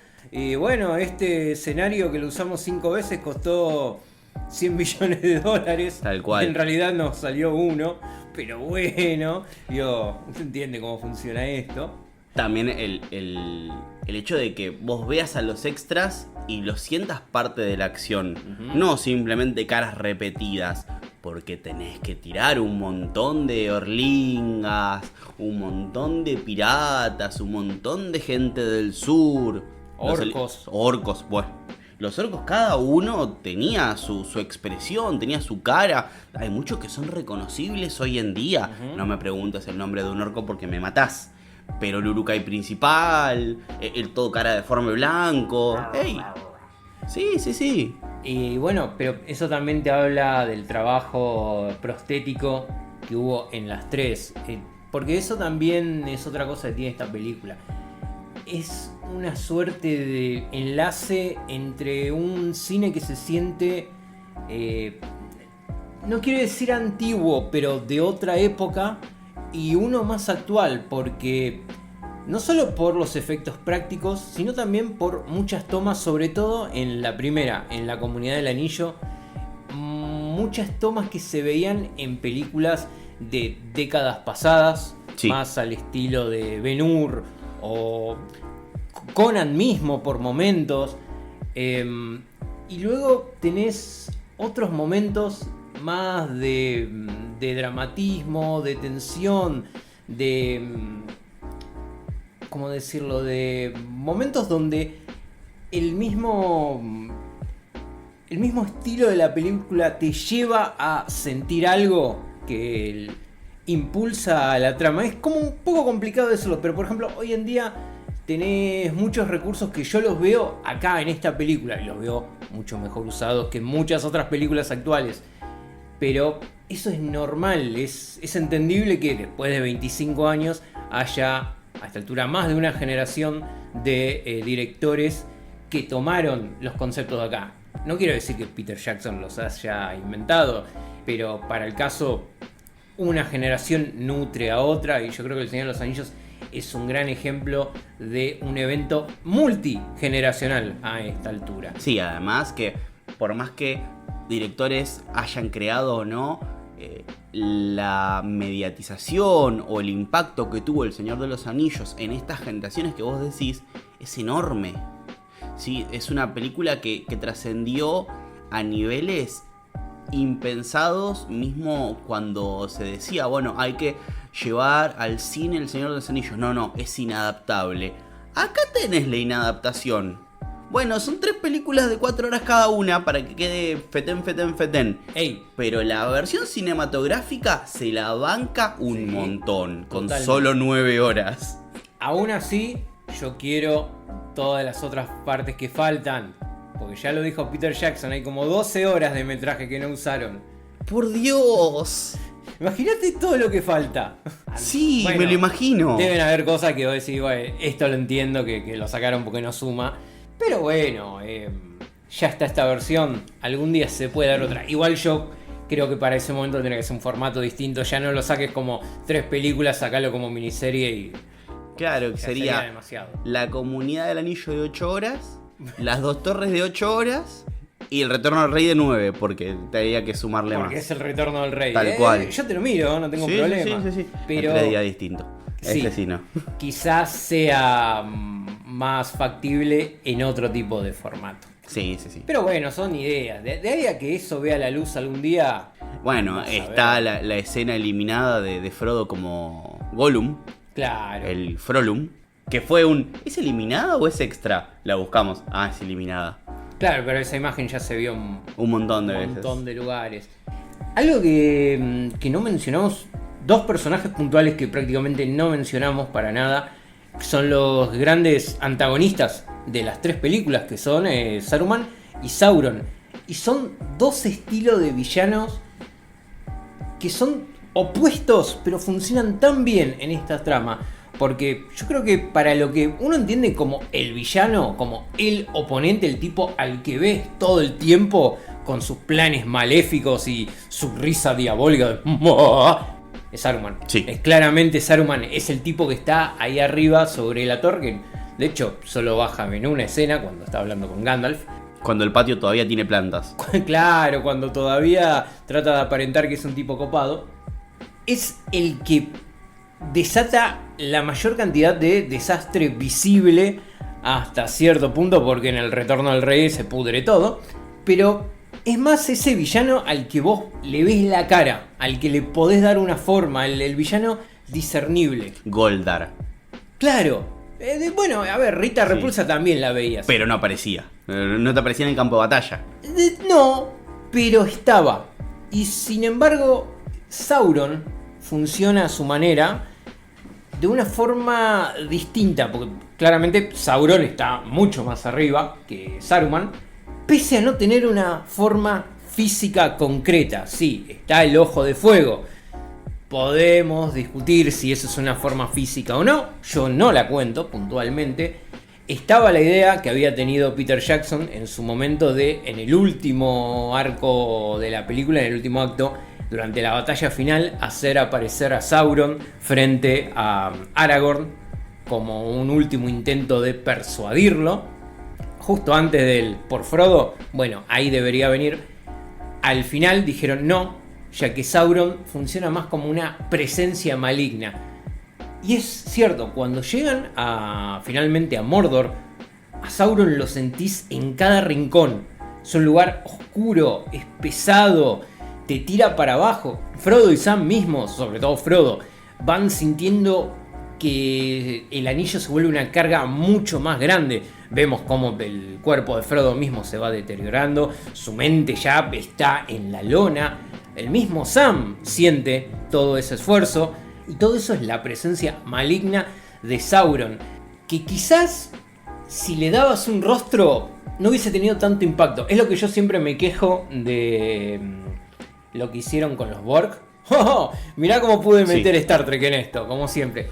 Bueno, este escenario que lo usamos 5 veces costó $100 millones. Tal cual. En realidad nos salió 1, pero bueno, usted entiende cómo funciona esto. También el hecho de que vos veas a los extras y los sientas parte de la acción, no simplemente caras repetidas, porque tenés que tirar un montón de orlingas, un montón de piratas, un montón de gente del sur. Orcos, bueno. Los orcos cada uno tenía su expresión, tenía su cara. Hay muchos que son reconocibles hoy en día. No me preguntes el nombre de un orco porque me matás. Pero el Uruk-hai principal, el todo cara deforme blanco. ¡Ey! Sí. Y bueno, pero eso también te habla del trabajo prostético que hubo en las 3. Porque eso también es otra cosa que tiene esta película. Es una suerte de enlace entre un cine que se siente, no quiero decir antiguo, pero de otra época, y uno más actual, porque no solo por los efectos prácticos, sino también por muchas tomas, sobre todo en la primera, en La Comunidad del Anillo, muchas tomas que se veían en películas de décadas pasadas, sí, más al estilo de Ben-Hur o Conan mismo por momentos, y luego tenés otros momentos más de dramatismo, de tensión, de, ¿cómo decirlo?, de momentos donde el mismo estilo de la película te lleva a sentir algo que impulsa a la trama. Es como un poco complicado decirlo, pero por ejemplo hoy en día tenés muchos recursos que yo los veo acá en esta película y los veo mucho mejor usados que en muchas otras películas actuales. Pero eso es normal, es entendible que después de 25 años haya a esta altura más de una generación de directores que tomaron los conceptos de acá. No quiero decir que Peter Jackson los haya inventado, pero para el caso una generación nutre a otra, y yo creo que El Señor de los Anillos es un gran ejemplo de un evento multigeneracional a esta altura. Sí, además que por más que directores hayan creado o no, la mediatización o el impacto que tuvo El Señor de los Anillos en estas generaciones que vos decís es enorme. Sí, es una película que trascendió a niveles impensados, mismo cuando se decía, bueno, hay que llevar al cine El Señor de los Anillos. No, es inadaptable. Acá tenés la inadaptación. Bueno, son 3 películas de 4 horas cada una para que quede fetén. Ey. Pero la versión cinematográfica se la banca un montón, con totalmente. Solo 9 horas. Aún así, yo quiero todas las otras partes que faltan, porque ya lo dijo Peter Jackson, hay como 12 horas de metraje que no usaron. ¡Por Dios! Imagínate todo lo que falta. Sí, bueno, me lo imagino. Deben haber cosas que vos decís, bueno, esto lo entiendo, que lo sacaron porque no suma. Pero bueno, ya está esta versión. Algún día se puede dar otra. Igual yo creo que para ese momento tiene que ser un formato distinto. Ya no lo saques como 3 películas, sacalo como miniserie y Claro, Ya sería demasiado. la comunidad del anillo de 8 horas, las dos torres de 8 horas y el retorno al rey de 9, porque tendría que sumarle Porque más. es el retorno del rey. Tal cual. Yo te lo miro, no tengo Sí, problema. Sí. Pero En 3 días distintos. Sí. Ese sí no. quizás sea más factible en otro tipo de formato. Sí. Pero bueno, son ideas. De ahí a que eso vea la luz algún día. Bueno, Vamos a está ver. la escena eliminada de Frodo como Gollum, Claro. el Frolum, que fue un... ¿Es eliminada o es extra? La buscamos. Ah, es eliminada. Claro, pero esa imagen ya se vio en Un montón de un veces. montón de lugares. Algo que no mencionamos, dos personajes puntuales que prácticamente no mencionamos para nada, son los grandes antagonistas de las tres películas, que son Saruman y Sauron. Y son dos estilos de villanos que son opuestos, pero funcionan tan bien en esta trama. Porque yo creo que para lo que uno entiende como el villano, como el oponente, el tipo al que ves todo el tiempo con sus planes maléficos y su risa diabólica de... es Saruman. Sí. Es claramente Saruman, es el tipo que está ahí arriba sobre la torre. Que, de hecho, solo baja en una escena cuando está hablando con Gandalf. Cuando el patio todavía tiene plantas. Claro, cuando todavía trata de aparentar que es un tipo copado. Es el que desata la mayor cantidad de desastre visible hasta cierto punto, porque en el retorno del rey se pudre todo. Pero es más ese villano al que vos le ves la cara, al que le podés dar una forma, el villano discernible. Goldar. Claro. Bueno, a ver, Rita Sí. Repulsa también la veías. Pero no aparecía. No te aparecía en el campo de batalla. No, pero estaba. Y sin embargo, Sauron funciona a su manera de una forma distinta, porque claramente Sauron está mucho más arriba que Saruman, pese a no tener una forma física concreta. Sí, está el ojo de fuego. Podemos discutir si eso es una forma física o no. Yo no la cuento puntualmente. Estaba la idea que había tenido Peter Jackson en su momento de, en el último arco de la película, en el último acto, durante la batalla final, hacer aparecer a Sauron frente a Aragorn como un último intento de persuadirlo. Justo antes del por Frodo, bueno, ahí debería venir. Al final dijeron no, ya que Sauron funciona más como una presencia maligna. Y es cierto, cuando llegan finalmente a Mordor, a Sauron lo sentís en cada rincón. Es un lugar oscuro, es pesado, te tira para abajo. Frodo y Sam mismos, sobre todo Frodo, van sintiendo que el anillo se vuelve una carga mucho más grande. Vemos cómo el cuerpo de Frodo mismo se va deteriorando, su mente ya está en la lona. El mismo Sam siente todo ese esfuerzo. Y todo eso es la presencia maligna de Sauron, que quizás si le dabas un rostro no hubiese tenido tanto impacto. Es lo que yo siempre me quejo de lo que hicieron con los Borg. ¡Oh! Mirá cómo pude meter Star Trek en esto, como siempre.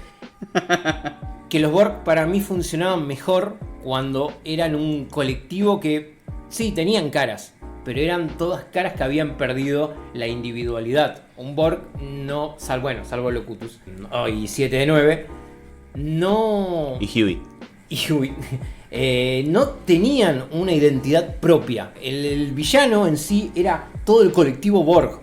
Que los Borg para mí funcionaban mejor cuando eran un colectivo que sí, tenían caras, pero eran todas caras que habían perdido la individualidad. Un Borg no, salvo Locutus y 7 de 9, no... Y Huey. Y Huey, no tenían una identidad propia. El villano en sí era todo el colectivo Borg.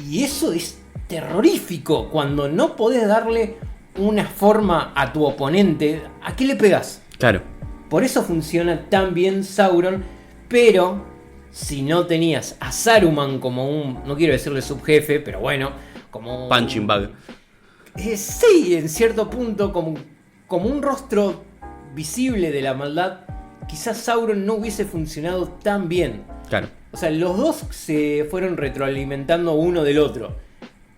Y eso es terrorífico. Cuando no podés darle una forma a tu oponente, ¿a qué le pegás? Claro. Por eso funciona tan bien Sauron, pero si no tenías a Saruman como un, no quiero decirle subjefe, pero bueno, como un... Punching bag. Sí, en cierto punto, como un rostro visible de la maldad, quizás Sauron no hubiese funcionado tan bien. Claro. O sea, los dos se fueron retroalimentando uno del otro.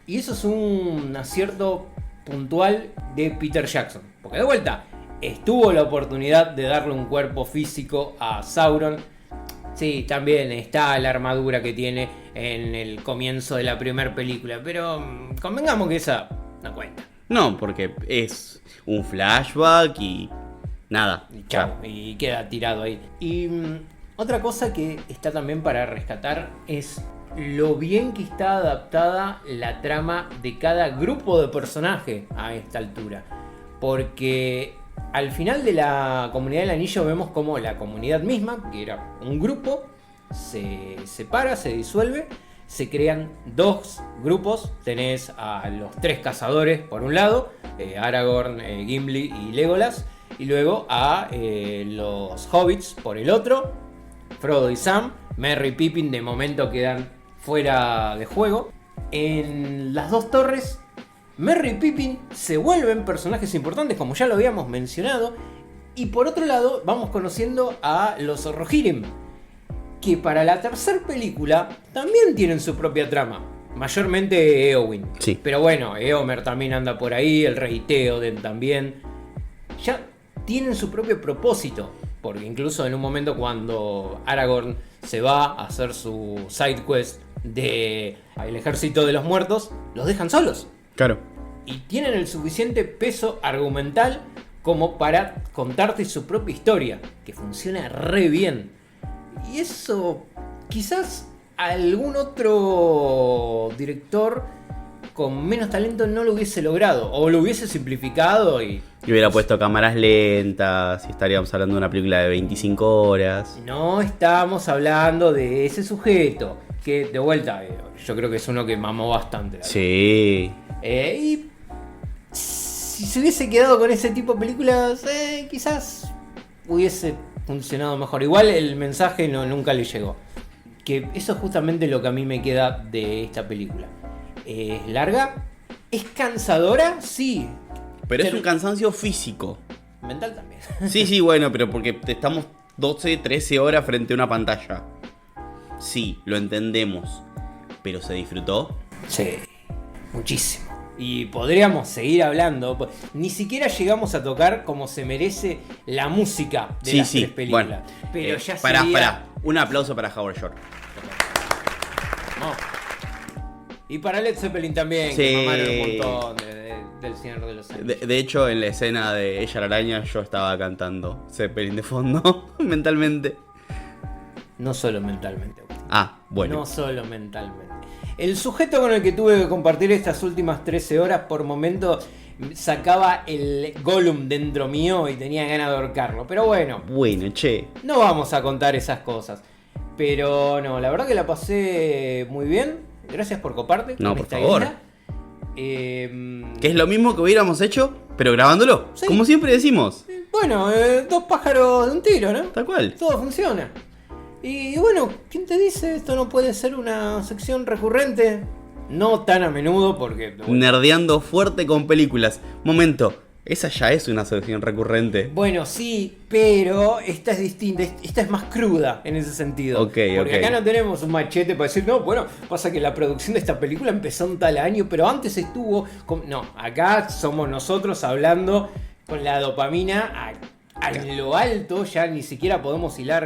Y eso es un acierto puntual de Peter Jackson. Porque de vuelta, estuvo la oportunidad de darle un cuerpo físico a Sauron. Sí, también está la armadura que tiene en el comienzo de la primera película. Pero convengamos que esa no cuenta. No, porque es un flashback y nada. Y chao, y queda tirado ahí. Y otra cosa que está también para rescatar es lo bien que está adaptada la trama de cada grupo de personaje a esta altura. porque al final de la Comunidad del Anillo vemos como la comunidad misma, que era un grupo, se separa, se disuelve, se crean dos grupos. Tenés a los tres cazadores por un lado, Aragorn, Gimli y Legolas, y luego a los hobbits por el otro, Frodo y Sam. Merry y Pippin de momento quedan fuera de juego. En las dos torres, Merry y Pippin se vuelven personajes importantes, como ya lo habíamos mencionado. Y por otro lado vamos conociendo a los Rohirrim, que para la tercera película también tienen su propia trama. Mayormente Éowyn. Sí. Pero bueno, Éomer también anda por ahí, el rey Théoden también. Ya tienen su propio propósito. Porque incluso en un momento cuando Aragorn se va a hacer su side quest de el ejército de los muertos, los dejan solos. Claro. Y tienen el suficiente peso argumental como para contarte su propia historia, que funciona re bien. Y eso quizás algún otro director con menos talento no lo hubiese logrado, o lo hubiese simplificado y hubiera puesto cámaras lentas y estaríamos hablando de una película de 25 horas. no estamos hablando de ese sujeto, que de vuelta yo creo que es uno que mamó bastante. Sí. Y si se hubiese quedado con ese tipo de películas, quizás hubiese funcionado mejor. Igual el mensaje nunca le llegó. Que eso es justamente lo que a mí me queda de esta película. ¿Es larga? ¿Es cansadora? Sí. Pero es un cansancio físico. Mental también. Sí, bueno, pero porque estamos 12, 13 horas frente a una pantalla. Sí, lo entendemos. Pero ¿se disfrutó? Sí, muchísimo. Y podríamos seguir hablando. Ni siquiera llegamos a tocar como se merece la música de las tres películas. Bueno, pero ya pará. Un aplauso para Howard Shore. No. Y para Led Zeppelin también, Sí. que mamaron un montón del Señor de los Anillos. De hecho, en la escena de Ella la araña, yo estaba cantando Zeppelin de fondo, mentalmente. No solo mentalmente. Ah, bueno. No solo mentalmente. El sujeto con el que tuve que compartir estas últimas 13 horas, por momento sacaba el Gollum dentro mío y tenía ganas de ahorcarlo. Pero bueno, Che. no vamos a contar esas cosas. Pero no, la verdad que la pasé muy bien. Gracias por coparte. No, con por esta favor. guía. Que es lo mismo que hubiéramos hecho, pero grabándolo. Sí. Como siempre decimos. Bueno, dos pájaros de un tiro, ¿no? Tal cual. Todo funciona. Y bueno, ¿quién te dice esto no puede ser una sección recurrente? No tan a menudo porque... bueno, Nerdeando fuerte con películas. Momento, esa ya es una sección recurrente. bueno, sí, pero esta es distinta, esta es más cruda en ese sentido. Ok, porque ok. acá no tenemos un machete para decir, no, bueno, pasa que la producción de esta película empezó en tal año, pero antes estuvo... No, acá somos nosotros hablando con la dopamina a lo alto, ya ni siquiera podemos hilar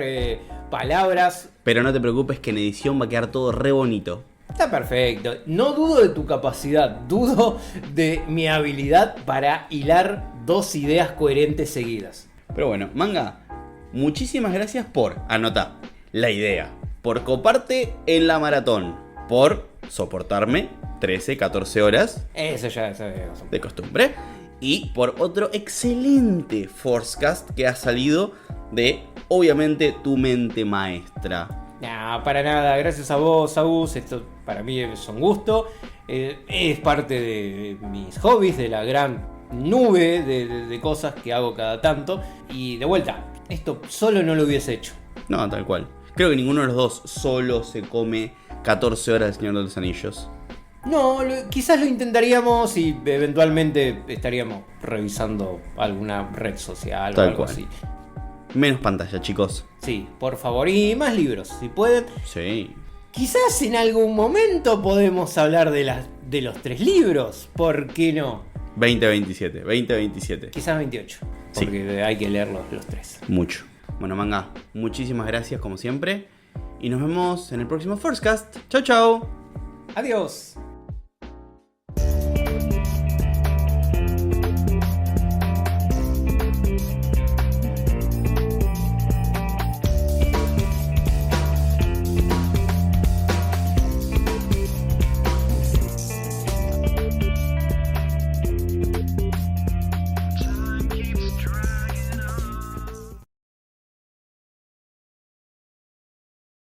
palabras. Pero no te preocupes que en edición va a quedar todo re bonito. Está perfecto. No dudo de tu capacidad, dudo de mi habilidad para hilar dos ideas coherentes seguidas. Pero bueno, Manga, muchísimas gracias por anotar la idea, por coparte en la maratón, por soportarme 13, 14 horas Eso ya sabemos. de costumbre, y por otro excelente Forcecast que ha salido de, obviamente, tu mente maestra. Nah, para nada, gracias a vos, Agus. Esto para mí es un gusto. Es parte de mis hobbies, de la gran nube de cosas que hago cada tanto. Y de vuelta, esto solo no lo hubiese hecho. No, tal cual. Creo que ninguno de los dos solo se come 14 horas del Señor de los Anillos. No, quizás lo intentaríamos y eventualmente estaríamos revisando alguna red social o Tal algo cual. así. Menos pantalla, chicos. Sí, por favor. Y más libros, si pueden. Sí. Quizás en algún momento podemos hablar de los 3 libros. ¿Por qué no? 2027. Quizás 28. Sí. Porque hay que leer los 3. Mucho. Bueno, Manga, muchísimas gracias como siempre. Y nos vemos en el próximo Forcecast. Chau, chau. Adiós.